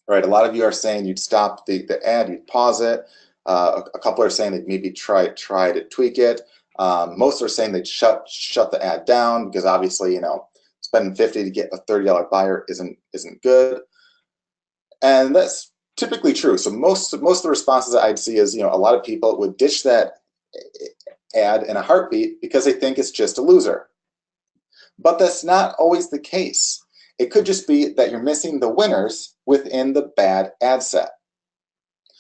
S2: All right, a lot of you are saying you'd stop the ad, you'd pause it. A couple are saying they'd maybe try to tweak it. Most are saying they'd shut the ad down, because obviously, spending $50 to get a $30 buyer isn't good. And that's typically true. So most of the responses that I'd see is, a lot of people would ditch that ad in a heartbeat because they think it's just a loser. But that's not always the case. It could just be that you're missing the winners within the bad ad set.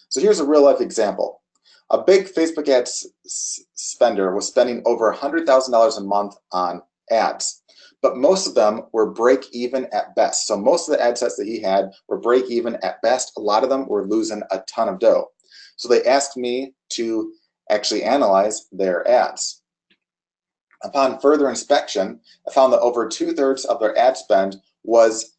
S2: So here's a real life example. A big Facebook ad spender was spending over $100,000 a month on ads, but most of them were break even at best. So most of the ad sets that he had were break even at best. A lot of them were losing a ton of dough. So they asked me to actually analyze their ads. Upon further inspection, I found that over 2/3 of their ad spend was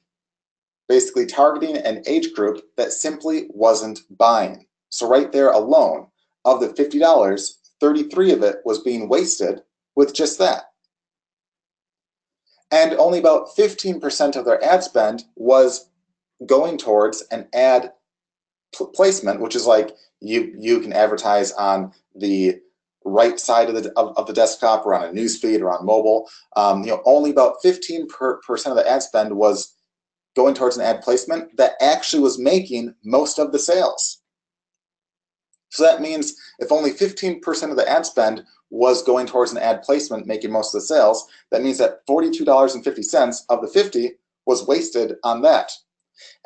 S2: basically targeting an age group that simply wasn't buying. So right there alone, of the $50, 33 of it was being wasted with just that. And only about 15% of their ad spend was going towards an ad placement, which is like you can advertise on the right side of the desktop or on a news feed or on mobile. Only about 15% of the ad spend was going towards an ad placement that actually was making most of the sales. So that means if only 15% of the ad spend was going towards an ad placement making most of the sales, that means that $42.50 of the 50 was wasted on that.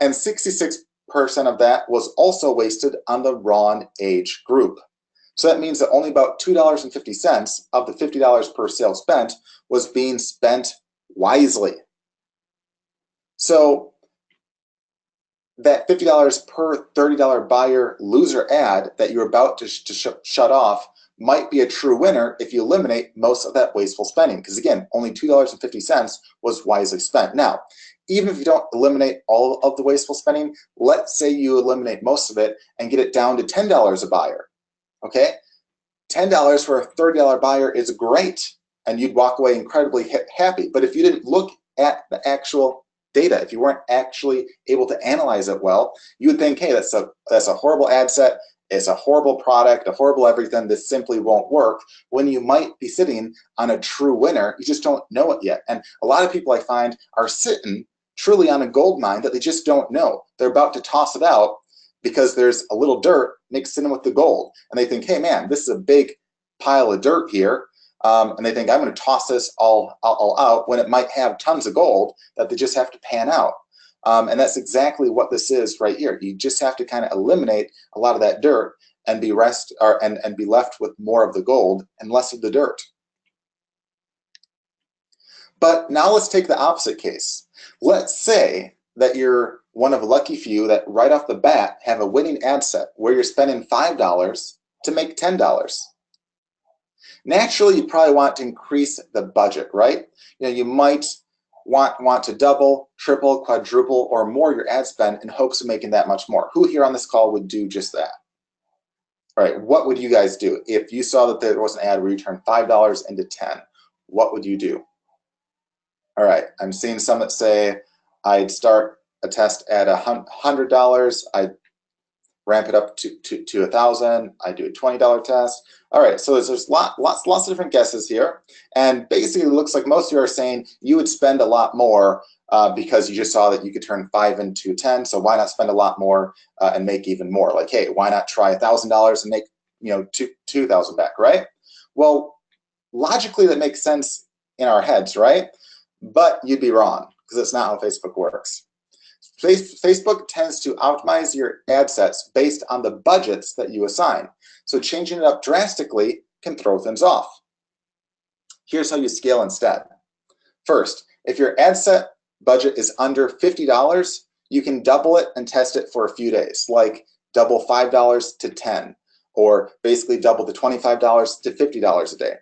S2: And 66% of that was also wasted on the wrong age group. So that means that only about $2.50 of the $50 per sale spent was being spent wisely. So that $50 per $30 buyer loser ad that you're about to shut off might be a true winner if you eliminate most of that wasteful spending. Because again, only $2.50 was wisely spent. Now, even if you don't eliminate all of the wasteful spending, let's say you eliminate most of it and get it down to $10 a buyer. Okay? $10 for a $30 buyer is great, and you'd walk away incredibly happy. But if you didn't look at the actual data, if you weren't actually able to analyze it well, you would think, hey, that's a horrible ad set, it's a horrible product, a horrible everything, this simply won't work, when you might be sitting on a true winner. You just don't know it yet. And a lot of people I find are sitting truly on a gold mine that they just don't know. They're about to toss it out because there's a little dirt mixed in with the gold. And they think, hey man, this is a big pile of dirt here. And they think, I'm going to toss this all out, when it might have tons of gold that they just have to pan out. And that's exactly what this is right here. You just have to kind of eliminate a lot of that dirt and be left with more of the gold and less of the dirt. But now let's take the opposite case. Let's say that you're one of a lucky few that right off the bat have a winning ad set where you're spending $5 to make $10. Naturally, you probably want to increase the budget, right? You might want to double, triple, quadruple, or more your ad spend in hopes of making that much more. Who here on this call would do just that? All right, what would you guys do if you saw that there was an ad where you turned $5 into 10? What would you do? All right, I'm seeing some that say I'd start a test at $100. I'd ramp it up to $1,000. I do a $20 test. All right, so there's lots of different guesses here, and basically it looks like most of you are saying you would spend a lot more because you just saw that you could turn 5 into 10. So why not spend a lot more and make even more? Like, hey, why not try $1,000 and make $2,000 back, right? Well, logically that makes sense in our heads, right? But you'd be wrong, because it's not how Facebook works. Facebook tends to optimize your ad sets based on the budgets that you assign. So changing it up drastically can throw things off. Here's how you scale instead. First, if your ad set budget is under $50, you can double it and test it for a few days, like double $5 to $10, or basically double the $25 to $50 a day.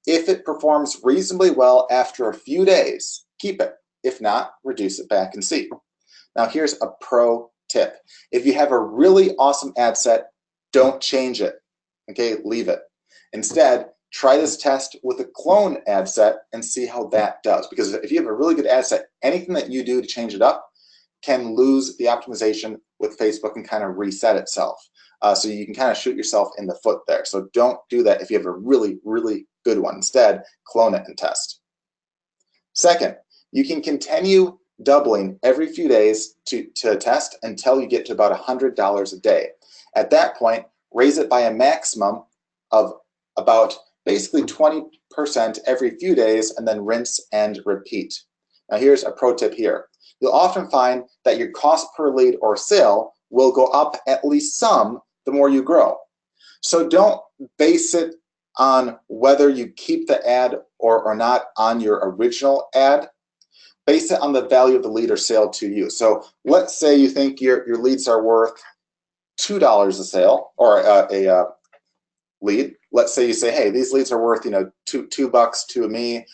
S2: If it performs reasonably well after a few days, keep it. If not, reduce it back and see. Now here's a pro tip. If you have a really awesome ad set, don't change it. Okay, leave it. Instead, try this test with a clone ad set and see how that does. Because if you have a really good ad set, anything that you do to change it up can lose the optimization with Facebook and kind of reset itself. So you can kind of shoot yourself in the foot there. So don't do that if you have a really, really good one. Instead, clone it and test. Second, you can continue doubling every few days to test until you get to about $100 a day. At that point, raise it by a maximum of about basically 20% every few days, and then rinse and repeat. Now here's a pro tip here. You'll often find that your cost per lead or sale will go up at least some the more you grow. So don't base it on whether you keep the ad or not on your original ad. Base it on the value of the lead or sale to you. So let's say you think your leads are worth $2 a sale, or a lead. Let's say you say, hey, these leads are worth $2 to me.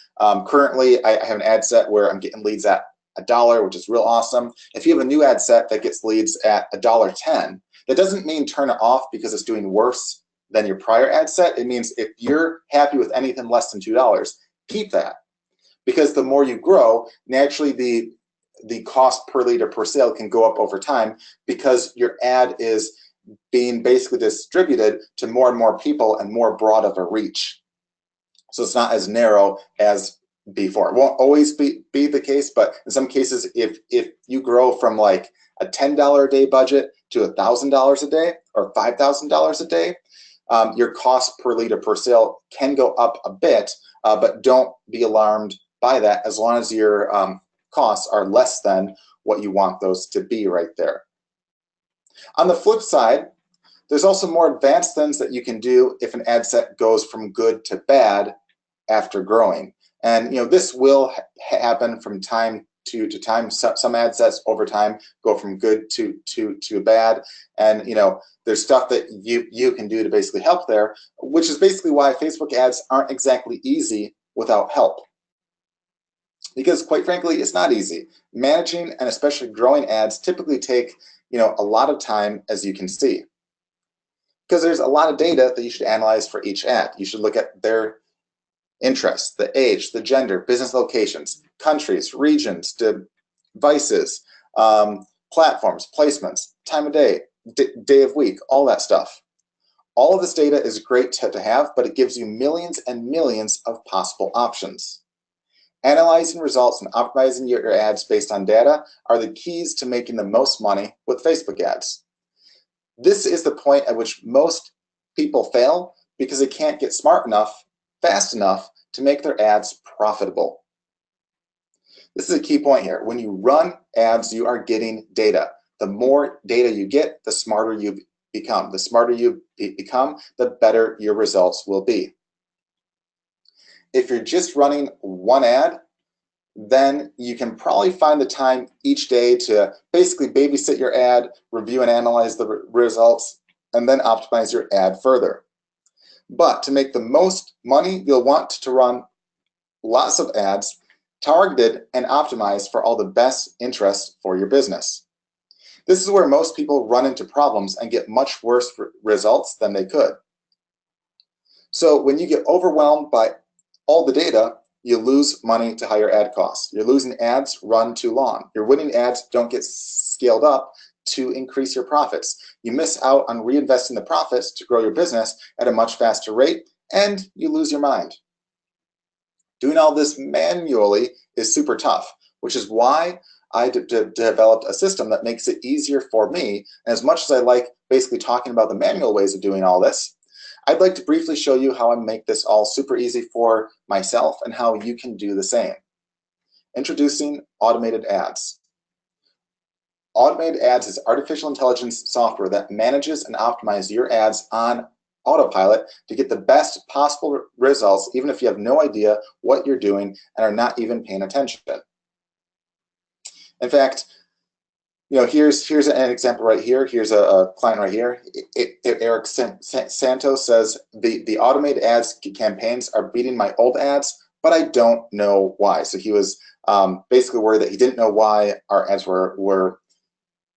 S2: Currently, I have an ad set where I'm getting leads at $1, which is real awesome. If you have a new ad set that gets leads at $1.10, that doesn't mean turn it off because it's doing worse than your prior ad set. It means if you're happy with anything less than $2, keep that. Because the more you grow, naturally the the cost per lead or per sale can go up over time because your ad is being basically distributed to more and more people and more broad of a reach. So it's not as narrow as before. It won't always be the case, but in some cases, if you grow from like a $10 a day budget to $1,000 a day or $5,000 a day, your cost per lead or per sale can go up a bit, but don't be alarmed by that as long as your costs are less than what you want those to be right there. On the flip side, there's also more advanced things that you can do if an ad set goes from good to bad after growing. And this will happen from time to time. Some ad sets over time go from good to bad, and there's stuff that you can do to basically help there, which is basically why Facebook ads aren't exactly easy without help. Because quite frankly, it's not easy. Managing and especially growing ads typically take a lot of time, as you can see, because there's a lot of data that you should analyze for each ad. You should look at their interests, the age, the gender, business locations, countries, regions, devices, platforms, placements, time of day, day of week, all that stuff. All of this data is great to have, but it gives you millions and millions of possible options. Analyzing results and optimizing your ads based on data are the keys to making the most money with Facebook ads. This is the point at which most people fail because they can't get smart enough, fast enough to make their ads profitable. This is a key point here. When you run ads, you are getting data. The more data you get, the smarter you become. The smarter you become, the better your results will be. If you're just running one ad, then you can probably find the time each day to basically babysit your ad, review and analyze the results, and then optimize your ad further. But to make the most money, you'll want to run lots of ads, targeted and optimized for all the best interests for your business. This is where most people run into problems and get much worse results than they could. So when you get overwhelmed by all the data, you lose money to higher ad costs. You're losing ads run too long. Your winning ads don't get scaled up to increase your profits. You miss out on reinvesting the profits to grow your business at a much faster rate, and you lose your mind. Doing all this manually is super tough, which is why I developed a system that makes it easier for me. And as much as I like basically talking about the manual ways of doing all this, I'd like to briefly show you how I make this all super easy for myself and how you can do the same. Introducing automated ads. Automated ads is artificial intelligence software that manages and optimizes your ads on autopilot to get the best possible results, even if you have no idea what you're doing and are not even paying attention. In fact, here's an example right here. Here's a client right here. Eric Santos says, the automated ads campaigns are beating my old ads, but I don't know why. So he was basically worried that he didn't know why our ads were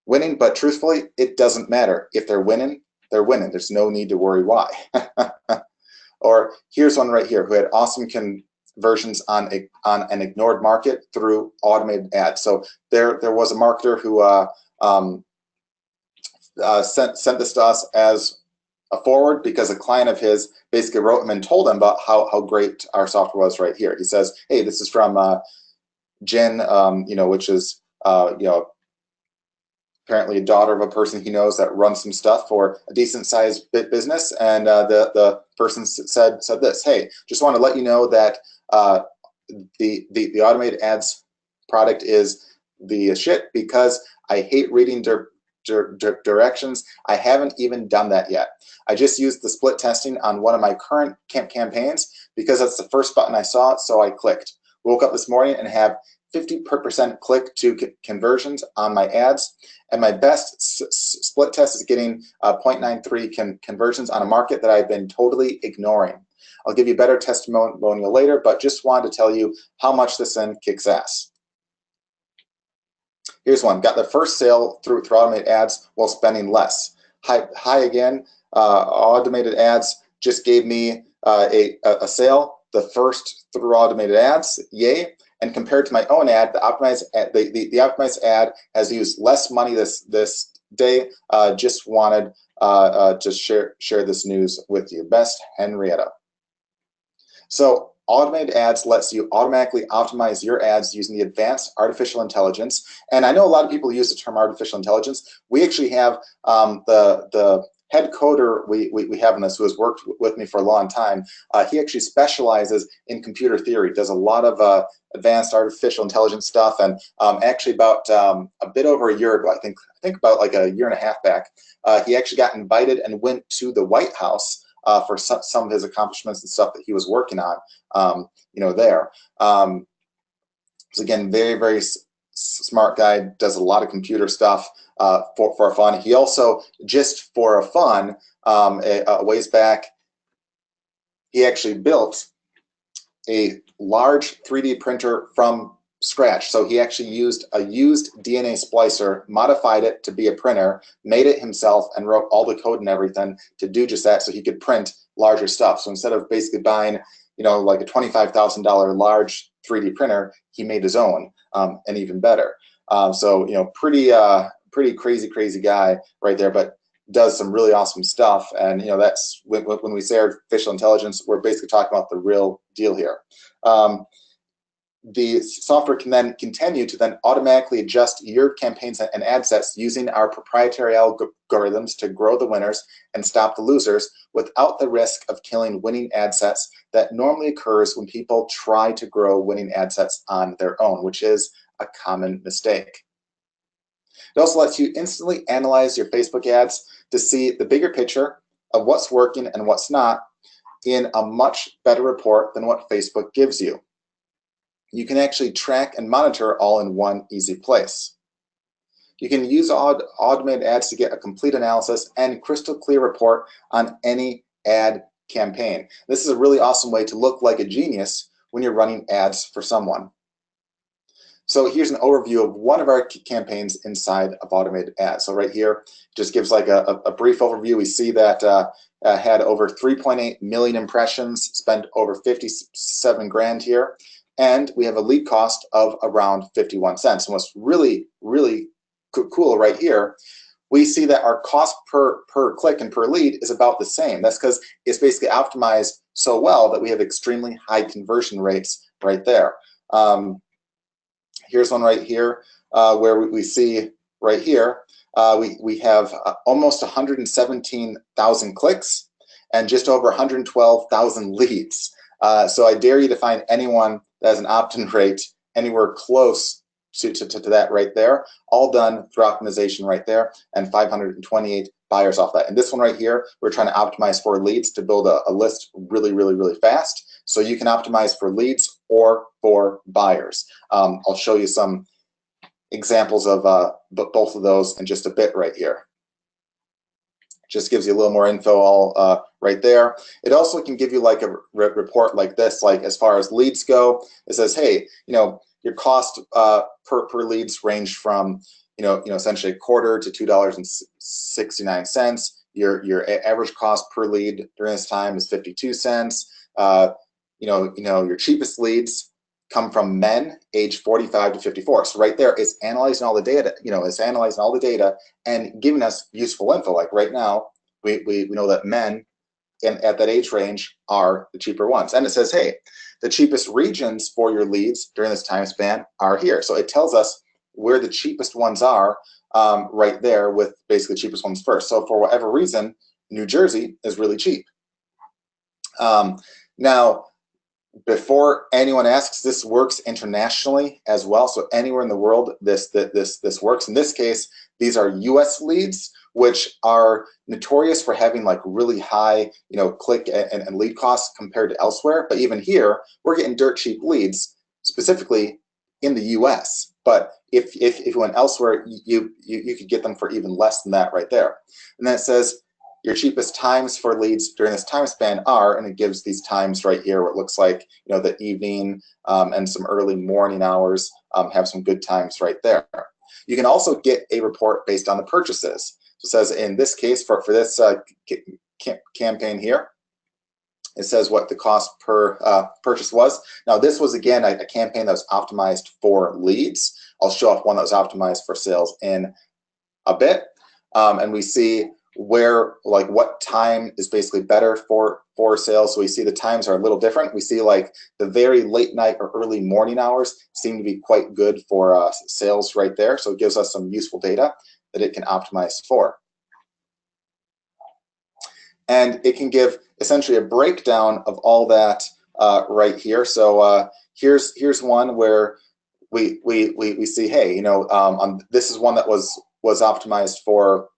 S2: winning, but truthfully, it doesn't matter. If they're winning, they're winning. There's no need to worry why. Or here's one right here who had awesome conversions on an ignored market through automated ads. So there was a marketer who sent this to us as a forward because a client of his basically wrote him and told him about how great our software was right here. He says, hey, this is from Jen, which is apparently a daughter of a person he knows that runs some stuff for a decent sized business. And the person said this, hey, just want to let you know that the automated ads product is the shit because I hate reading directions. I haven't even done that yet. I just used the split testing on one of my current campaigns because that's the first button I saw, so I clicked. Woke up this morning and have 50% click to conversions on my ads, and my best split test is getting 0.93 conversions on a market that I've been totally ignoring. I'll give you a better testimonial later, but just wanted to tell you how much this then kicks ass. Here's one. Got the first sale through automated ads while spending less. Hi again. Automated ads just gave me a sale, the first through automated ads. Yay. And compared to my own ad, the optimized ad has used less money this day. Just wanted to share this news with you. Best, Henrietta. So automated ads lets you automatically optimize your ads using the advanced artificial intelligence. And I know a lot of people use the term artificial intelligence. We actually have the head coder we have in this, who has worked with me for a long time. He actually specializes in computer theory, does a lot of advanced artificial intelligence stuff. And actually about a bit over a year ago, I think about like a year and a half back, he actually got invited and went to the White House for some of his accomplishments and stuff that he was working on, there. So again, very smart guy, does a lot of computer stuff for fun. He also, just for a fun, a ways back, he actually built a large 3D printer from scratch. So he actually used a used DNA splicer, modified it to be a printer, made it himself, and wrote all the code and everything to do just that, so he could print larger stuff. So instead of basically buying, like a $25,000 large 3D printer, he made his own, and even better. So pretty crazy guy right there, but does some really awesome stuff. And that's when we say artificial intelligence, we're basically talking about the real deal here. The software can then continue to then automatically adjust your campaigns and ad sets using our proprietary algorithms to grow the winners and stop the losers without the risk of killing winning ad sets that normally occurs when people try to grow winning ad sets on their own, which is a common mistake. It also lets you instantly analyze your Facebook ads to see the bigger picture of what's working and what's not in a much better report than what Facebook gives you. You can actually track and monitor all in one easy place. You can use automated ads to get a complete analysis and crystal clear report on any ad campaign. This is a really awesome way to look like a genius when you're running ads for someone. So here's an overview of one of our campaigns inside of automated ads. So right here, just gives like a brief overview. We see that had over 3.8 million impressions, spent over 57 grand here. And we have a lead cost of around 51 cents. And what's really cool right here, we see that our cost per click and per lead is about the same. That's because it's basically optimized so well that we have extremely high conversion rates right there. Here's one right here where we see right here, we have almost 117,000 clicks and just over 112,000 leads. So I dare you to find anyone that has an opt-in rate anywhere close to that right there, all done through optimization right there, and 528 buyers off that. And this one right here, we're trying to optimize for leads to build a list really fast. So you can optimize for leads or for buyers. I'll show you some examples of both of those in just a bit right here. Just gives you a little more info all right there. It also can give you like a report like this, like as far as leads go. It says, hey, your cost per leads range from essentially a quarter to $2.69. Your average cost per lead during this time is 52 cents. Your cheapest leads come from men age 45 to 54. So right there, it's analyzing all the data. It's analyzing all the data and giving us useful info. Like right now, we know that men at that age range are the cheaper ones. And it says, hey, the cheapest regions for your leads during this time span are here. So it tells us where the cheapest ones are right there, with basically the cheapest ones first. So for whatever reason, New Jersey is really cheap. Now, before anyone asks, this works internationally as well. So anywhere in the world, this works. In this case, these are US leads, which are notorious for having like really high, click and lead costs compared to elsewhere. But even here, we're getting dirt cheap leads, specifically in the US. But if you went elsewhere, you could get them for even less than that right there. And then it says, your cheapest times for leads during this time span are, and it gives these times right here where it looks like the evening and some early morning hours have some good times right there. You can also get a report based on the purchases. So it says in this case, for this campaign here, it says what the cost per purchase was. Now, this was, again, a campaign that was optimized for leads. I'll show off one that was optimized for sales in a bit. And we see where, like, what time is basically better for sales. So we see the times are a little different. We see like the very late night or early morning hours seem to be quite good for sales right there. So it gives us some useful data that it can optimize for. And it can give essentially a breakdown of all that right here. So here's one where we see, hey, you know, this is one that was optimized for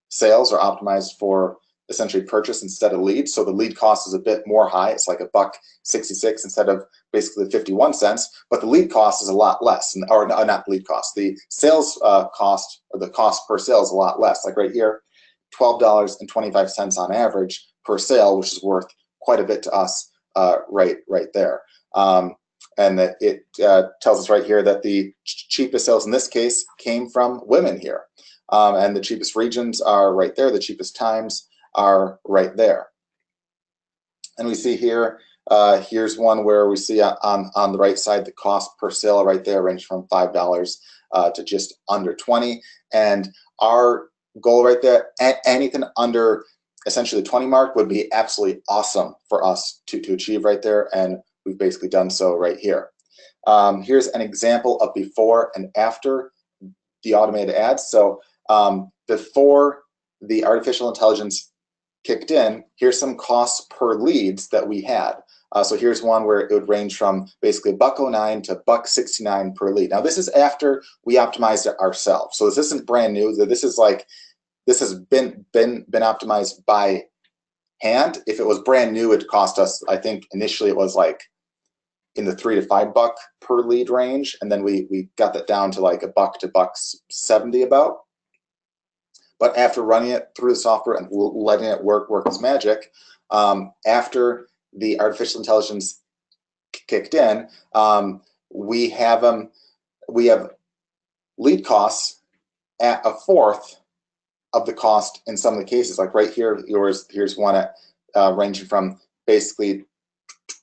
S2: sales or optimized for essentially purchase instead of lead. So the lead cost is a bit more high. It's like $1.66 instead of basically 51 cents, but the lead cost is a lot less, or not the lead cost. The sales cost, or the cost per sale, is a lot less. Like right here, $12.25 on average per sale, which is worth quite a bit to us right there. And that it tells us right here that the cheapest sales in this case came from women here. And the cheapest regions are right there. The cheapest times are right there. And we see here, here's one where we see on the right side, the cost per sale right there range from $5 to just under 20. And our goal right there, anything under essentially the 20 mark would be absolutely awesome for us to achieve right there. And we've basically done so right here. Here's an example of before and after the automated ads. So before the artificial intelligence kicked in, here's some costs per leads that we had. So here's one where it would range from basically $1.09 to $1.69 per lead. Now this is after we optimized it ourselves. So this isn't brand new. This is like, this has been optimized by hand. If it was brand new, it cost us, I think initially it was like in the $3 to $5 per lead range, and then we got that down to like $1 to $1.70 about. But after running it through the software and letting it work its magic, after the artificial intelligence kicked in, we have lead costs at a fourth of the cost in some of the cases. Like right here, here's one at ranging from basically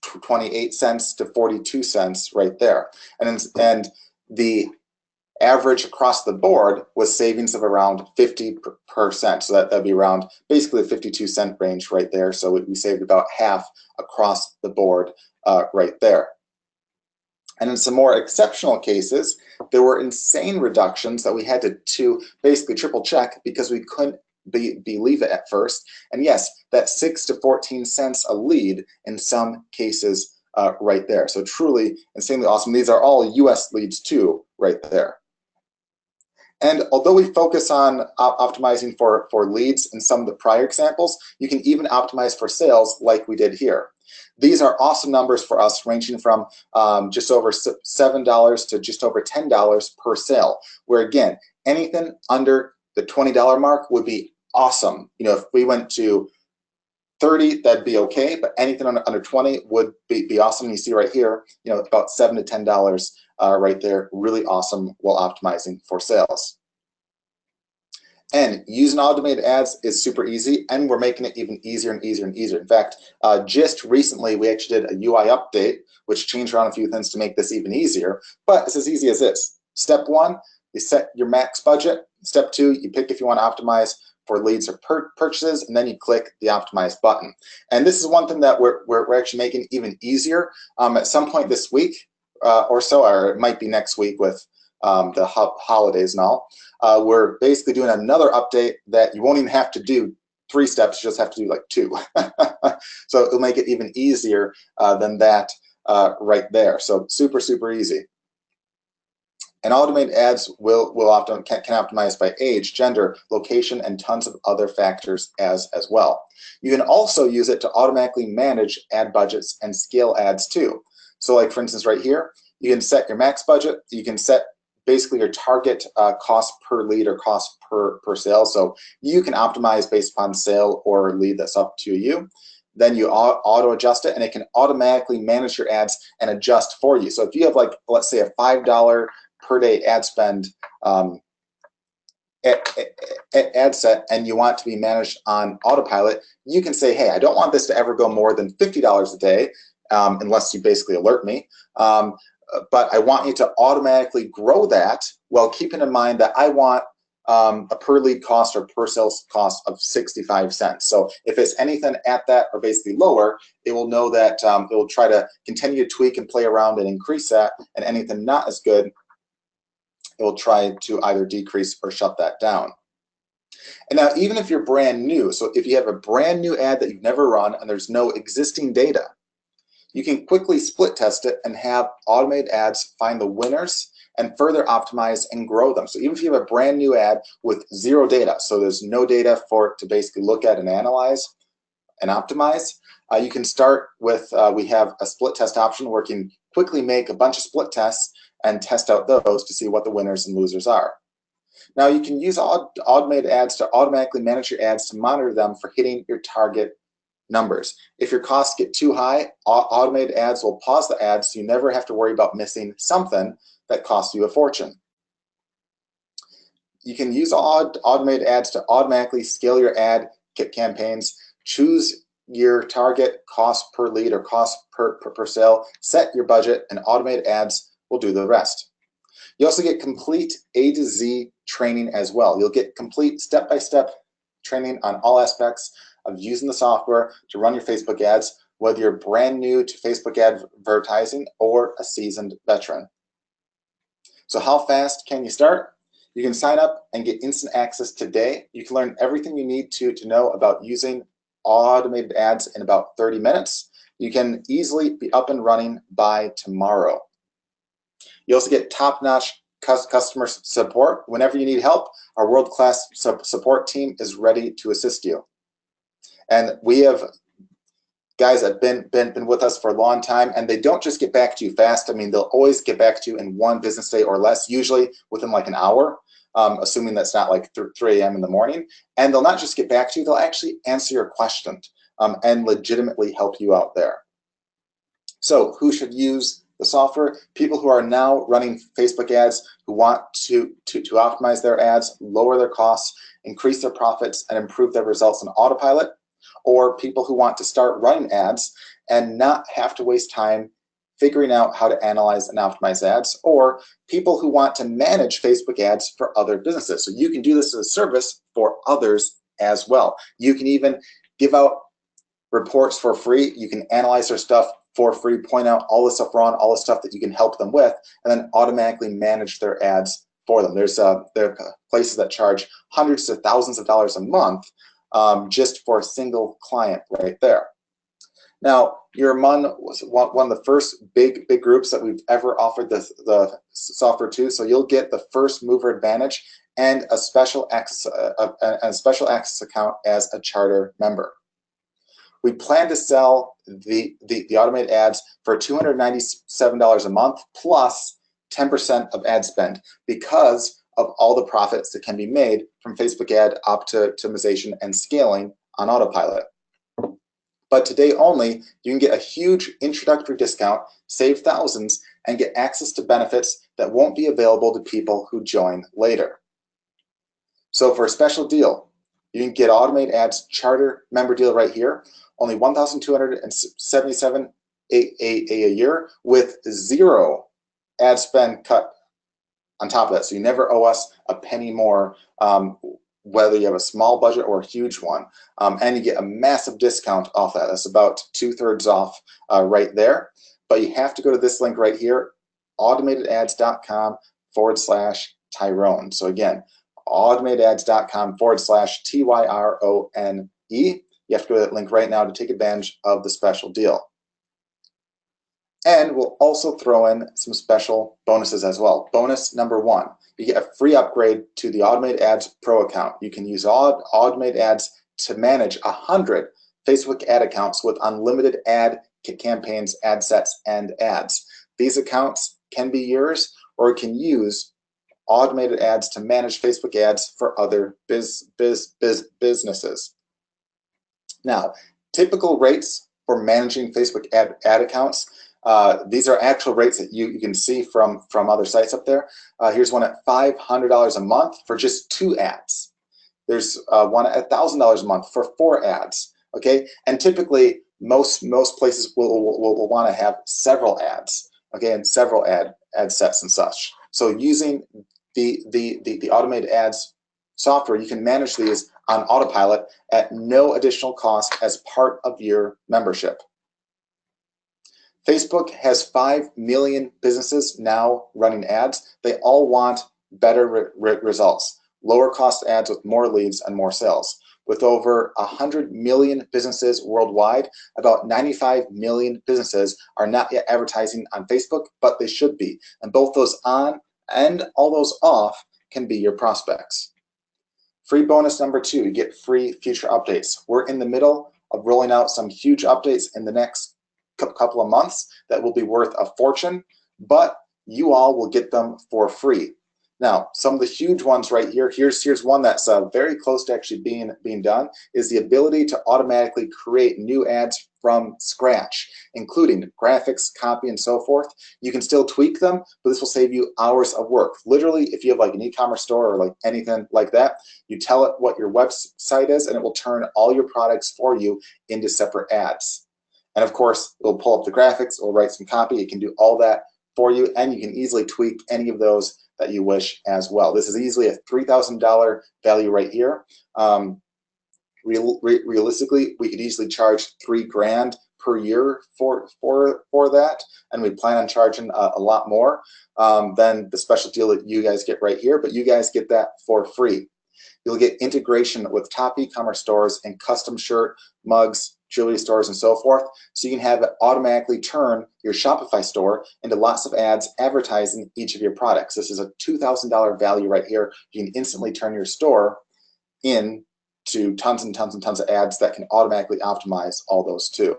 S2: 28 cents to 42 cents right there. And the average across the board was savings of around 50%. So that'd be around basically the 52 cent range right there. So we saved about half across the board right there. And in some more exceptional cases, there were insane reductions that we had to basically triple check because we couldn't believe it at first. And yes, that 6 to 14 cents a lead in some cases right there. So truly insanely awesome. These are all US leads too right there. And although we focus on optimizing for leads in some of the prior examples, you can even optimize for sales like we did here. These are awesome numbers for us, ranging from just over $7 to just over $10 per sale, where again, anything under the $20 mark would be awesome. You know, if we went to 30, that'd be okay, but anything under 20 would be awesome. You see right here, you know, about $7 to $10 right there, really awesome while optimizing for sales. And using automated ads is super easy, and we're making it even easier and easier and easier. In fact, just recently, we actually did a UI update, which changed around a few things to make this even easier, but it's as easy as this. Step 1, you set your max budget. Step 2, you pick if you want to optimize for leads or purchases, and then you click the optimize button. And this is one thing that we're actually making even easier. At some point this week or so, or it might be next week with the holidays and all, we're basically doing another update that you won't even have to do 3 steps, you just have to do like 2. So it'll make it even easier than that right there. So super, super easy. And automated ads can optimize by age, gender, location, and tons of other factors as well. You can also use it to automatically manage ad budgets and scale ads too. So like for instance right here, you can set your max budget, you can set basically your target cost per lead or cost per sale. So you can optimize based upon sale or lead, that's up to you. Then you auto adjust it, and it can automatically manage your ads and adjust for you. So if you have, like, let's say a $5 per day ad spend ad set and you want to be managed on autopilot, you can say, hey, I don't want this to ever go more than $50 a day, unless you basically alert me. But I want you to automatically grow that while keeping in mind that I want a per lead cost or per sales cost of 65 cents. So if it's anything at that or basically lower, it will know that it will try to continue to tweak and play around and increase that. And anything not as good, it will try to either decrease or shut that down. And now, even if you're brand new, so if you have a brand new ad that you've never run and there's no existing data, you can quickly split test it and have automated ads find the winners and further optimize and grow them. So even if you have a brand new ad with zero data, so there's no data for it to basically look at and analyze and optimize, you can start with, we have a split test option where you can quickly make a bunch of split tests and test out those to see what the winners and losers are. Now you can use automated ads to automatically manage your ads to monitor them for hitting your target numbers. If your costs get too high, automated ads will pause the ads so you never have to worry about missing something that costs you a fortune. You can use automated ads to automatically scale your ad campaigns, choose your target cost per lead or cost per sale, set your budget, and automated ads will do the rest. You also get complete A to Z training as well. You'll get complete step-by-step training on all aspects of using the software to run your Facebook ads, whether you're brand new to Facebook advertising or a seasoned veteran. So how fast can you start? You can sign up and get instant access today. You can learn everything you need to know about using automated ads in about 30 minutes. You can easily be up and running by tomorrow. You also get top-notch customer support. Whenever you need help, our world-class support team is ready to assist you. And we have guys that have been with us for a long time, and they don't just get back to you fast. I mean, they'll always get back to you in one business day or less, usually within like an hour, assuming that's not like 3 a.m. in the morning. And they'll not just get back to you, they'll actually answer your question and legitimately help you out there. So who should use the software? People who are now running Facebook ads, who want to optimize their ads, lower their costs, increase their profits, and improve their results in autopilot, or people who want to start running ads and not have to waste time figuring out how to analyze and optimize ads, or people who want to manage Facebook ads for other businesses. So you can do this as a service for others as well. You can even give out reports for free. You can analyze their stuff for free, point out all the stuff wrong, all the stuff that you can help them with, and then automatically manage their ads for them. There are places that charge hundreds to thousands of dollars a month just for a single client right there. Now, you're among one of the first big groups that we've ever offered the software to, so you'll get the first mover advantage and a special access account as a charter member. We plan to sell the automated ads for $297 a month plus 10% of ad spend because of all the profits that can be made from Facebook ad optimization and scaling on autopilot. But today only, you can get a huge introductory discount, save thousands, and get access to benefits that won't be available to people who join later. So for a special deal, you can get automated ads charter member deal right here, only $1,277 a year with zero ad spend cut on top of that. So you never owe us a penny more, whether you have a small budget or a huge one. And you get a massive discount off that. That's about 2/3 off right there. But you have to go to this link right here, automatedads.com/Tyrone. So again, automatedads.com/TYRONE. You have to go to that link right now to take advantage of the special deal. And we'll also throw in some special bonuses as well. Bonus number 1, you get a free upgrade to the Automated Ads Pro account. You can use Automated Ads to manage 100 Facebook ad accounts with unlimited ad campaigns, ad sets, and ads. These accounts can be yours, or you can use automated ads to manage Facebook ads for other businesses. Now, typical rates for managing Facebook ad accounts These are actual rates that you can see from other sites up there. Here's one at $500 a month for just 2 ads. There's one at $1,000 a month for 4 ads. Okay, and typically most places will want to have several ads. Okay, and several ad sets and such. So using the automated ads software, you can manage these on autopilot at no additional cost as part of your membership. Facebook has 5 million businesses now running ads. They all want better results, lower cost ads with more leads and more sales. With over 100 million businesses worldwide, about 95 million businesses are not yet advertising on Facebook, but they should be. And both those on and all those off can be your prospects. Free bonus number 2, you get free future updates. We're in the middle of rolling out some huge updates in the next couple of months that will be worth a fortune, but you all will get them for free. Now, some of the huge ones right here, here's one that's very close to actually being done, is the ability to automatically create new ads from scratch, including graphics, copy, and so forth. You can still tweak them, but this will save you hours of work. Literally, if you have like an e-commerce store or like anything like that, you tell it what your website is, and it will turn all your products for you into separate ads. And of course, it'll pull up the graphics, it'll write some copy, it can do all that for you, and you can easily tweak any of those that you wish as well. This is easily a $3,000 value right here. Realistically, we could easily charge $3 grand per year for that, and we plan on charging a lot more than the special deal that you guys get right here, but you guys get that for free. You'll get integration with top e-commerce stores and custom shirt, mugs, jewelry stores, and so forth, so you can have it automatically turn your Shopify store into lots of ads advertising each of your products. This is a $2,000 value right here. You can instantly turn your store into tons and tons and tons of ads that can automatically optimize all those too.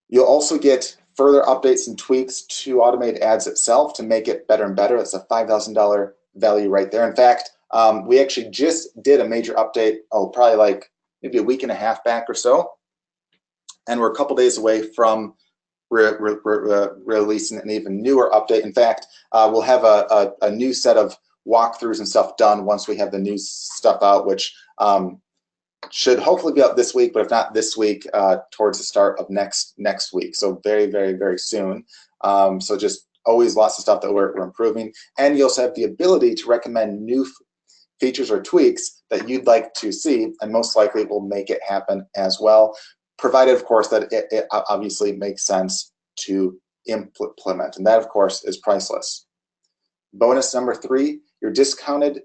S2: You'll also get further updates and tweaks to automated ads itself to make it better and better. That's a $5,000 value right there. In fact, we actually just did a major update, probably like maybe a week and a half back or so, and we're a couple days away from releasing an even newer update. In fact, we'll have a new set of walkthroughs and stuff done once we have the new stuff out, which should hopefully be out this week, but if not this week, towards the start of next week. So very, very, very soon. So just always lots of stuff that we're improving, and you also have the ability to recommend new features or tweaks that you'd like to see, and most likely will make it happen as well, provided of course that it obviously makes sense to implement, and that of course is priceless. Bonus number 3, your discounted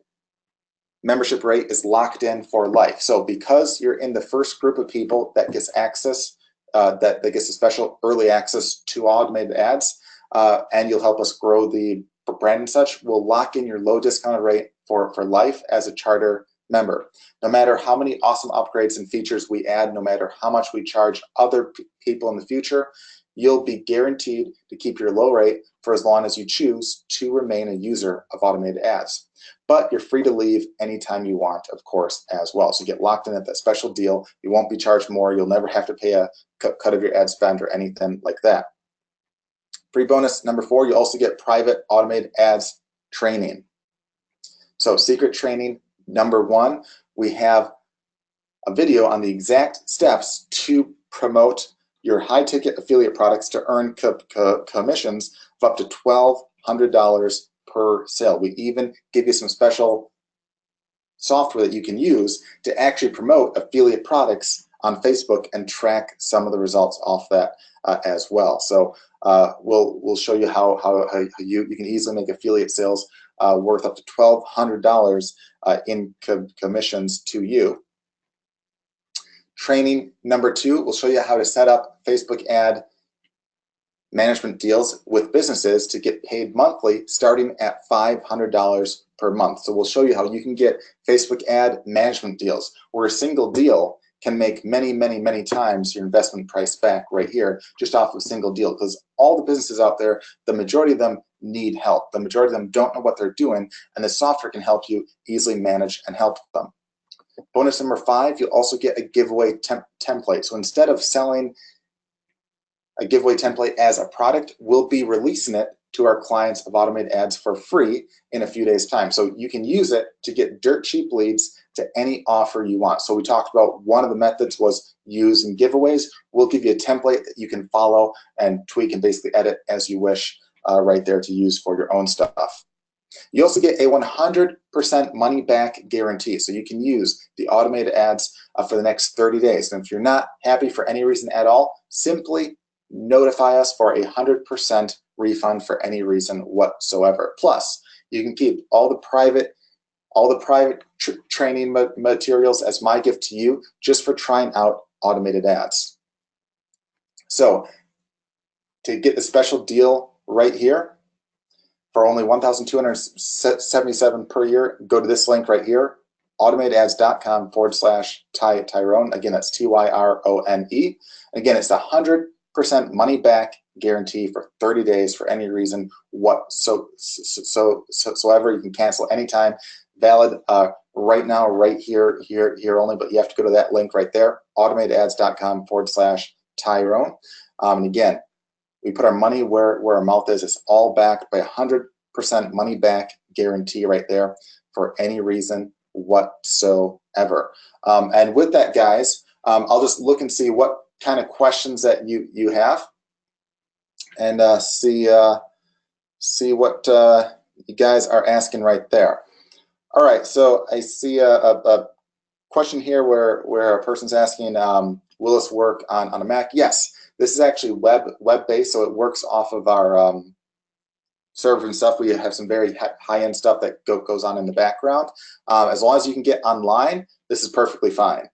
S2: membership rate is locked in for life. So because you're in the first group of people that gets access, that gets a special early access to automated ads, and you'll help us grow the brand and such, we'll lock in your low discounted rate for life as a charter member. No matter how many awesome upgrades and features we add, no matter how much we charge other people in the future, you'll be guaranteed to keep your low rate for as long as you choose to remain a user of automated ads. But you're free to leave anytime you want, of course, as well. So you get locked in at that special deal. You won't be charged more. You'll never have to pay a cut of your ad spend or anything like that. Free bonus number 4, you also get private automated ads training. So secret training number 1, we have a video on the exact steps to promote your high-ticket affiliate products to earn commissions of up to $1,200 per sale. We even give you some special software that you can use to actually promote affiliate products on Facebook and track some of the results off that as well. So we'll show you how you can easily make affiliate sales worth up to $1,200 in commissions to you. Training number 2, we'll show you how to set up Facebook ad management deals with businesses to get paid monthly starting at $500 per month. So we'll show you how you can get Facebook ad management deals where a single deal can make many, many, many times your investment price back right here just off of a single deal, because all the businesses out there, the majority of them need help. The majority of them don't know what they're doing, and the software can help you easily manage and help them. Bonus number 5, you'll also get a giveaway template. So instead of selling a giveaway template as a product. We'll be releasing it to our clients of automated ads for free in a few days' time. So you can use it to get dirt cheap leads to any offer you want. So we talked about one of the methods was using giveaways. We'll give you a template that you can follow and tweak and basically edit as you wish right there to use for your own stuff. You also get a 100% money back guarantee. So you can use the automated ads for the next 30 days. And if you're not happy for any reason at all, simply notify us for a 100% refund for any reason whatsoever. Plus, you can keep all the private training materials as my gift to you just for trying out automated ads. So to get the special deal right here, for only $1,277 per year, go to this link right here, automatedads.com/Tyrone. Again, that's Tyrone. Again, it's a 100% money back guarantee for 30 days for any reason whatsoever. You can cancel anytime. Valid right now, right here only, but you have to go to that link right there, automatedads.com/Tyrone. And again, we put our money where our mouth is. It's all backed by 100% money back guarantee right there for any reason whatsoever. And with that, guys, I'll just look and see what kind of questions that you have, and see what you guys are asking right there. All right, so I see a question here where a person's asking, will this work on a Mac? Yes. This is actually web-based, so it works off of our server and stuff. We have some very high-end stuff that goes on in the background. As long as you can get online, this is perfectly fine.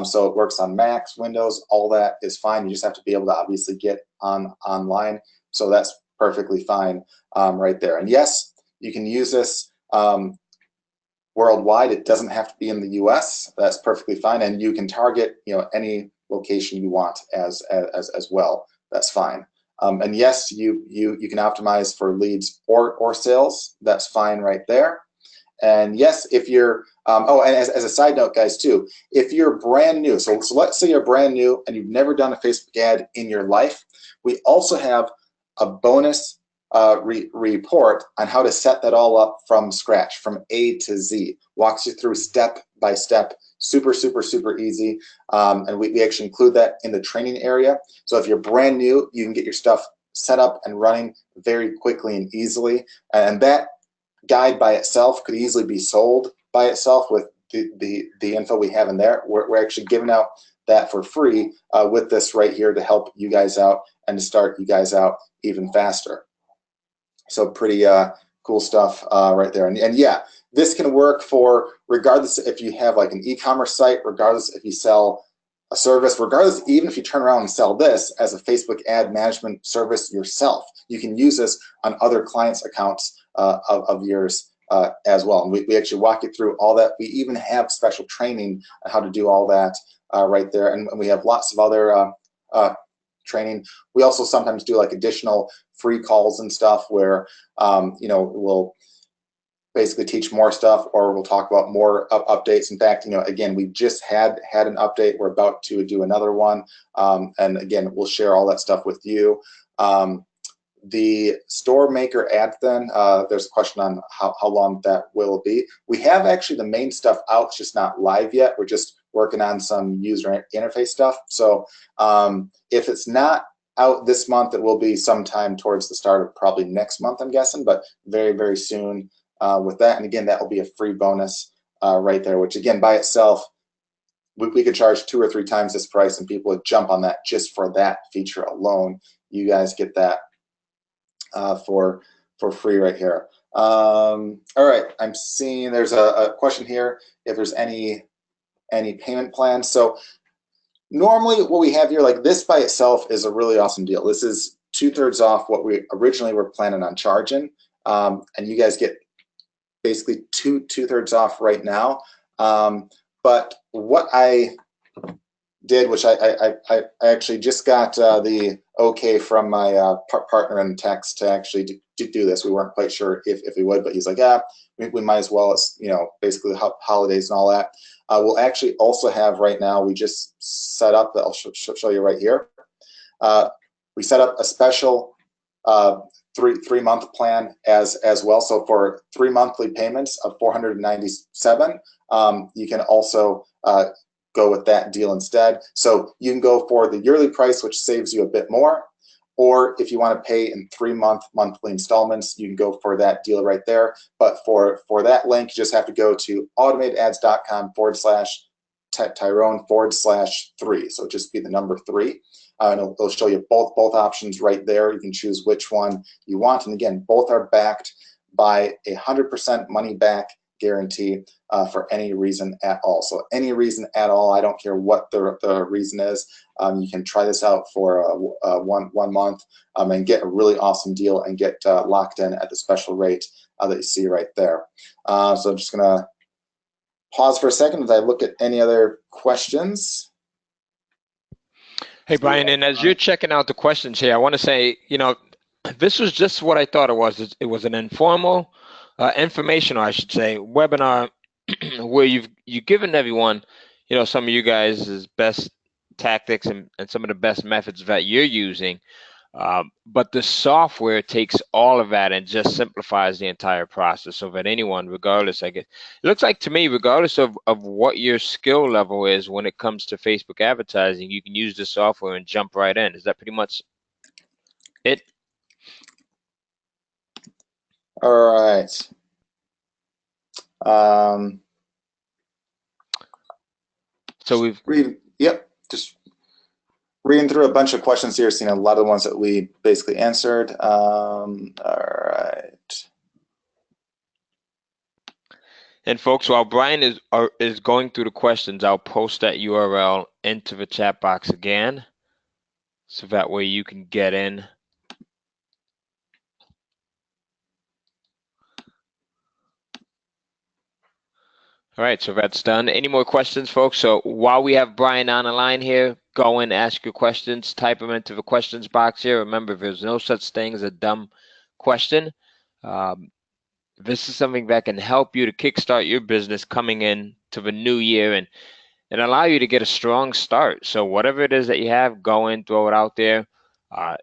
S2: So it works on Macs, Windows, all that is fine. You just have to be able to obviously get online. So that's perfectly fine right there. And yes, you can use this worldwide. It doesn't have to be in the US. That's perfectly fine. And you can target any location you want as well. That's fine. And yes, you can optimize for leads or sales. That's fine right there. And yes, if you're and as a side note, guys, too, if you're brand new, so let's say you're brand new and you've never done a Facebook ad in your life, we also have a bonus report on how to set that all up from scratch, from A to Z. Walks you through step by step. Super easy. And we actually include that in the training area. So if you're brand new, you can get your stuff set up and running very quickly and easily. And that guide by itself could easily be sold by itself with the info we have in there. We're actually giving out that for free with this right here to help you guys out and to start you guys out even faster. So pretty cool stuff right there. And yeah, this can work for regardless if you have like an e-commerce site, regardless if you sell a service, regardless even if you turn around and sell this as a Facebook ad management service yourself. You can use this on other clients' accounts of yours as well. And we actually walk you through all that. We even have special training on how to do all that right there. And we have lots of other training. We also sometimes do like additional free calls and stuff where we'll basically teach more stuff, or we'll talk about more updates. In fact, again, we just had an update. We're about to do another one, and again, we'll share all that stuff with you. The store maker ad, then there's a question on how long that will be. We have actually the main stuff out, it's just not live yet. We're just working on some user interface stuff. So if it's not out this month, it will be sometime towards the start of probably next month, I'm guessing, but very soon with that. And again, that will be a free bonus right there, which again by itself we could charge 2 or 3 times this price and people would jump on that just for that feature alone. You guys get that for free right here. All right, I'm seeing there's a question here if there's any payment plans. So normally what we have here, like this by itself is a really awesome deal. This is 2/3 off what we originally were planning on charging, and you guys get basically 2/3 off right now. But what I did, which I actually just got the okay from my partner in tax to actually do this. We weren't quite sure if we would, but he's like, yeah, we might as well. It's basically holidays and all that. We'll actually also have right now, we just set up, I'll show you right here. We set up a special three-month plan as well. So for 3 monthly payments of $497, you can also go with that deal instead. So you can go for the yearly price, which saves you a bit more, or if you want to pay in 3-month monthly installments, you can go for that deal right there. But for that link, you just have to go to automatedads.com/Tyrone/3. So just be the number 3. And it'll show you both options right there. You can choose which one you want. And again, both are backed by 100% money back guarantee for any reason at all. So any reason at all, I don't care what the reason is. You can try this out for one month and get a really awesome deal and get locked in at the special rate that you see right there. So I'm just gonna pause for a second as I look at any other questions.
S1: Hey, Brian, and as you're checking out the questions here, I want to say, this was just what I thought it was. It was an informal, informational, I should say, webinar where you've given everyone, some of you guys' best tactics and some of the best methods that you're using. But the software takes all of that and just simplifies the entire process so that anyone, regardless, I guess, it looks like to me, regardless of what your skill level is when it comes to Facebook advertising, you can use the software and jump right in. Is that pretty much it?
S2: All right.
S1: So we've
S2: just reading through a bunch of questions here, seeing a lot of the ones that we basically answered. All right.
S1: And folks, while Brian is going through the questions, I'll post that URL into the chat box again, so that way you can get in. All right, so that's done. Any more questions, folks? So while we have Brian on the line here, go and ask your questions, type them into the questions box here. Remember, there's no such thing as a dumb question. This is something that can help you to kickstart your business coming in to the new year and allow you to get a strong start. So whatever it is that you have, go in, throw it out there.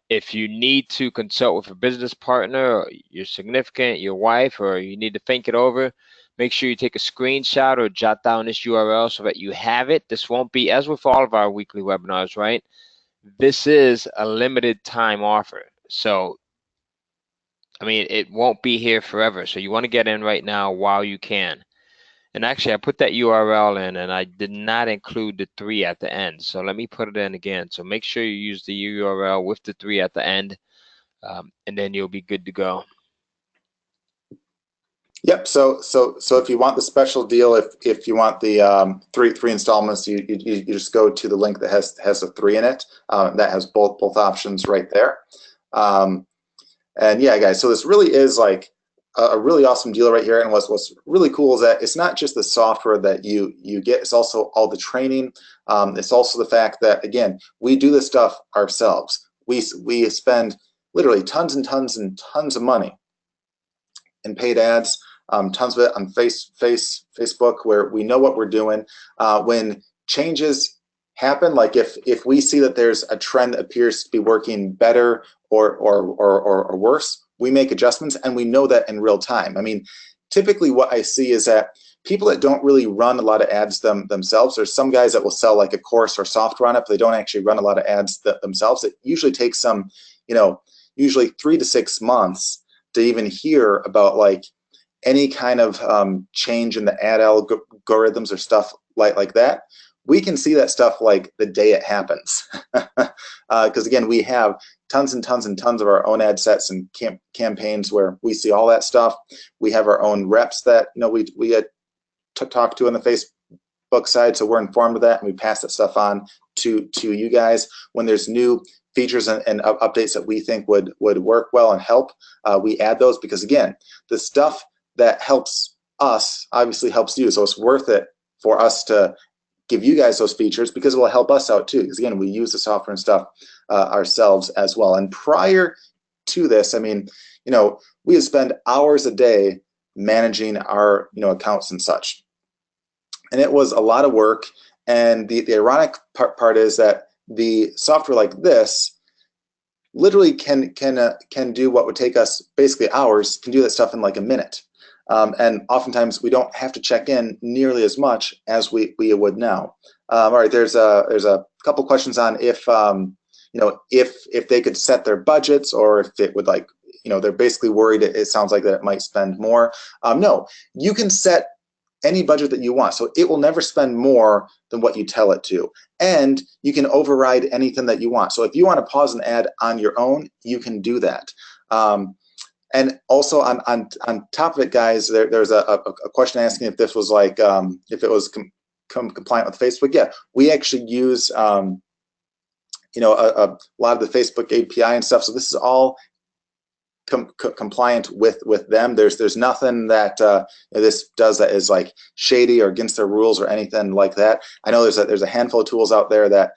S1: If you need to consult with a business partner, or your significant, your wife, or you need to think it over, make sure you take a screenshot or jot down this URL so that you have it. This won't be, as with all of our weekly webinars, right? This is a limited time offer. So, I mean, it won't be here forever. So you want to get in right now while you can. And actually, I put that URL in, and I did not include the 3 at the end. So let me put it in again. So make sure you use the URL with the 3 at the end, and then you'll be good to go.
S2: Yep. So if you want the special deal, if you want the three installments, you just go to the link that has a 3 in it. That has both options right there. And yeah, guys. So this really is like a really awesome deal right here. And what's really cool is that it's not just the software that you get; it's also all the training. It's also the fact that, again, we do this stuff ourselves. We spend literally tons and tons and tons of money in paid ads. Tons of it on Facebook, where we know what we're doing. When changes happen, like if we see that there's a trend that appears to be working better or worse, we make adjustments, and we know that in real time. I mean, typically what I see is that people that don't really run a lot of ads themselves, there's some guys that will sell like a course or software on it, but they don't actually run a lot of ads themselves. It usually takes some, usually 3 to 6 months to even hear about like any kind of change in the ad algorithms or stuff like that. We can see that stuff like the day it happens. Because again, we have tons and tons and tons of our own ad sets and campaigns where we see all that stuff. We have our own reps that we talk to on the Facebook side, so we're informed of that, and we pass that stuff on to you guys. When there's new features and updates that we think would work well and help, we add those, because again, the stuff that helps us obviously helps you, so it's worth it for us to give you guys those features, because it will help us out too, because again, we use the software and stuff ourselves as well. And prior to this, I mean, we would spend hours a day managing our accounts and such, and it was a lot of work. And the ironic part is that the software like this literally can do what would take us basically hours, can do that stuff in like a minute. And oftentimes we don't have to check in nearly as much as we would now. All right, there's a couple questions on if if they could set their budgets, or if it would, like, they're basically worried it sounds like that it might spend more. No, you can set any budget that you want, so it will never spend more than what you tell it to, and you can override anything that you want. So if you want to pause an ad on your own, you can do that. And also on top of it, guys, there's a question asking if this was like if it was compliant with Facebook. Yeah, we actually use a lot of the Facebook API and stuff, so this is all compliant with them. There's nothing that this does that is like shady or against their rules or anything like that. I know there's a handful of tools out there that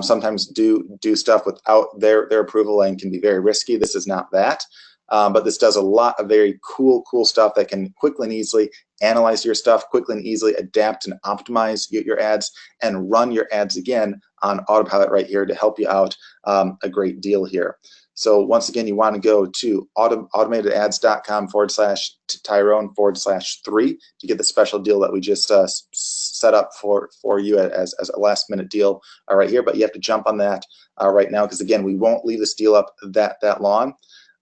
S2: sometimes do stuff without their approval and can be very risky. This is not that. But this does a lot of very cool stuff that can quickly and easily analyze your stuff, quickly and easily adapt and optimize your ads, and run your ads again on autopilot right here to help you out a great deal here. So once again, you want to go to automatedads.com/Tyrone/3 to get the special deal that we just set up for you as a last minute deal right here. But you have to jump on that right now, because again, we won't leave this deal up that long.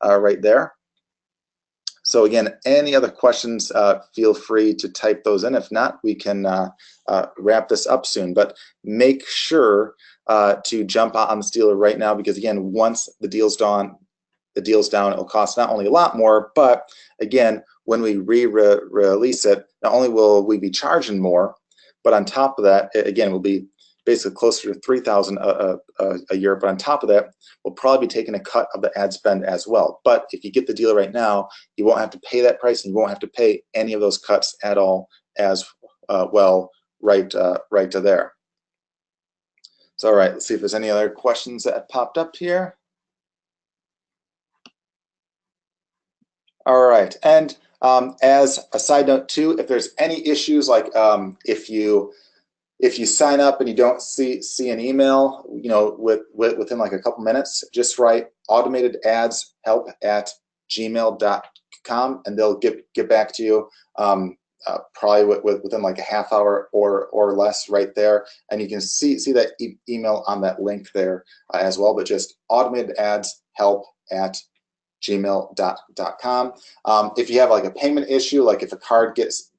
S2: Right there. So again, any other questions, feel free to type those in. If not, we can wrap this up soon. But make sure to jump on this deal right now, because again, once the deal's down, it'll cost not only a lot more, but again, when we release it, not only will we be charging more, but on top of that, again, it will be basically closer to $3,000 a year. But on top of that, we'll probably be taking a cut of the ad spend as well. But if you get the deal right now, you won't have to pay that price, and you won't have to pay any of those cuts at all as well right to there. So all right, let's see if there's any other questions that have popped up here. All right, and as a side note too, if there's any issues, like if you sign up and you don't see an email, within like a couple minutes, just write automatedadshhelp@gmail.com, and they'll get back to you probably within like a half hour or less right there. And you can see that email on that link there as well. But just automatedadshhelp@gmail.com. If you have like a payment issue, like if a card gets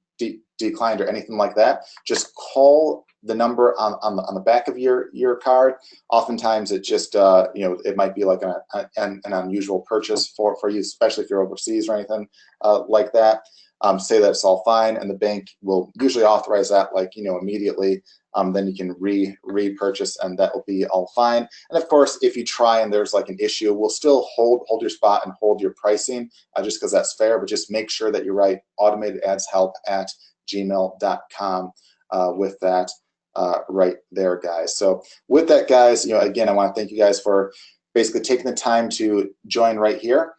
S2: declined or anything like that, just call the number on the back of your card. Oftentimes it just it might be like an unusual purchase for you, especially if you're overseas or anything like that. Say that it's all fine, and the bank will usually authorize that immediately. Then you can repurchase, and that will be all fine. And of course, if you try and there's like an issue, we'll still hold your spot and hold your pricing, just because that's fair. But just make sure that you write automatedadshhelp@gmail.com with that right there, guys. So with that, guys, again, I want to thank you guys for basically taking the time to join right here.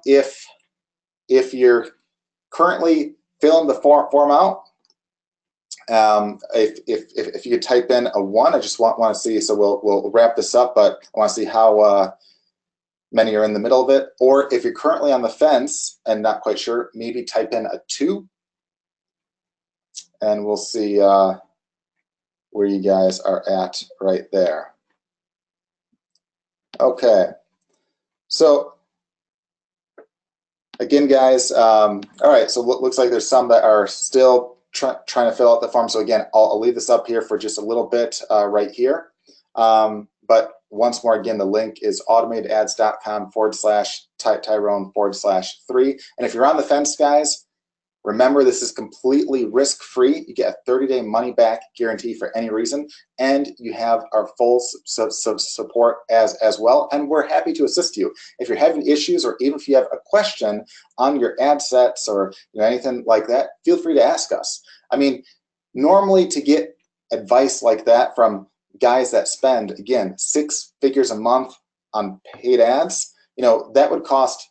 S2: If you're currently filling the form out, if you could type in a 1, I just want to see. So we'll wrap this up, but I want to see how many are in the middle of it. Or if you're currently on the fence and not quite sure, maybe type in a 2, and we'll see where you guys are at right there. Okay, so again, guys, all right, so looks like there's some that are still trying to fill out the form. So again, I'll leave this up here for just a little bit right here. But once more, again, the link is automatedads.com/Tyrone/3. And if you're on the fence, guys, remember, this is completely risk-free. You get a 30-day money-back guarantee for any reason, and you have our full support as well, and we're happy to assist you. If you're having issues, or even if you have a question on your ad sets or anything like that, feel free to ask us. I mean, normally to get advice like that from guys that spend, again, 6 figures a month on paid ads, that would cost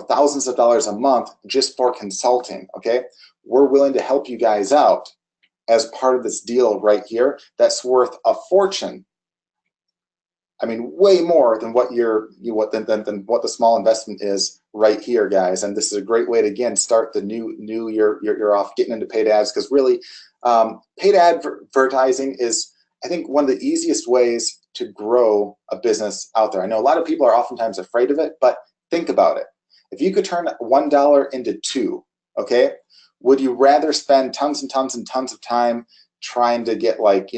S2: thousands of dollars a month just for consulting. Okay, we're willing to help you guys out as part of this deal right here that's worth a fortune. I mean, way more than what than what the small investment is right here, guys. And this is a great way to again start the new year off getting into paid ads, because really, paid advertising is, I think, one of the easiest ways to grow a business out there. I know a lot of people are oftentimes afraid of it, but think about it. If you could turn $1 into two, okay, would you rather spend tons and tons and tons of time trying to get, like,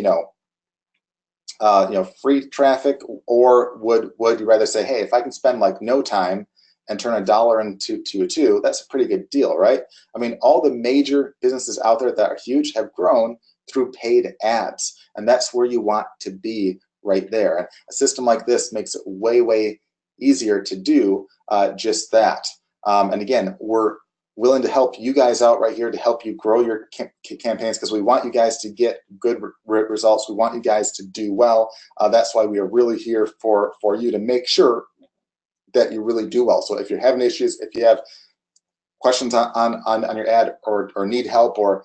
S2: free traffic, or would you rather say, hey, if I can spend like no time and turn $1 into a two, that's a pretty good deal, right? I mean, all the major businesses out there that are huge have grown through paid ads, and that's where you want to be, right there. And a system like this makes it way easier to do just that. And again, we're willing to help you guys out right here to help you grow your campaigns, because we want you guys to get good results. We want you guys to do well. That's why we are really here for you, to make sure that you really do well. So if you're having issues, if you have questions on your ad, or need help or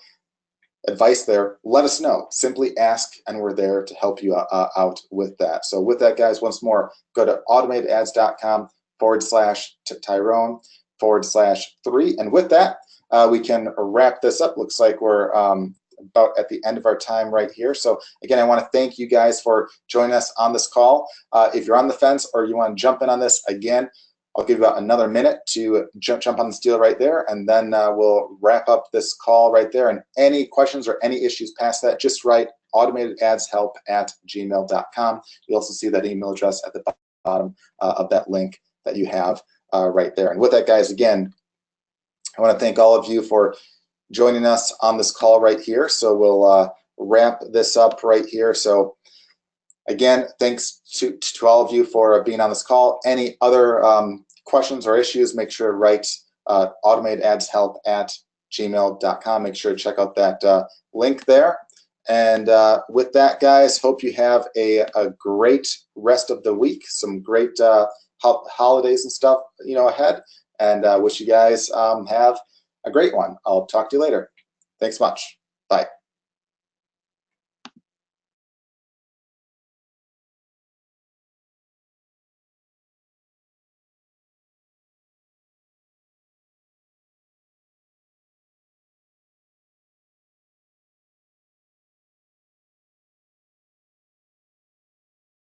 S2: advice there, let us know. Simply ask, and we're there to help you out with that. So with that, guys, once more, go to automatedads.com/Tyrone/3. And with that, we can wrap this up. Looks like we're about at the end of our time right here. So again, I want to thank you guys for joining us on this call. If you're on the fence or you want to jump in on this again, I'll give you about another minute to jump on this deal right there, and then we'll wrap up this call right there. And any questions or any issues past that, just write automatedAdsHelp@gmail.com. You'll also see that email address at the bottom of that link that you have right there. And with that, guys, again, I want to thank all of you for joining us on this call right here. So we'll wrap this up right here. So again, thanks to all of you for being on this call. Any other questions or issues, make sure to write automatedAdsHelp@gmail.com. Make sure to check out that link there. And with that, guys, hope you have a great rest of the week, some great holidays and stuff ahead, and wish you guys have a great one. I'll talk to you later. Thanks much. Bye.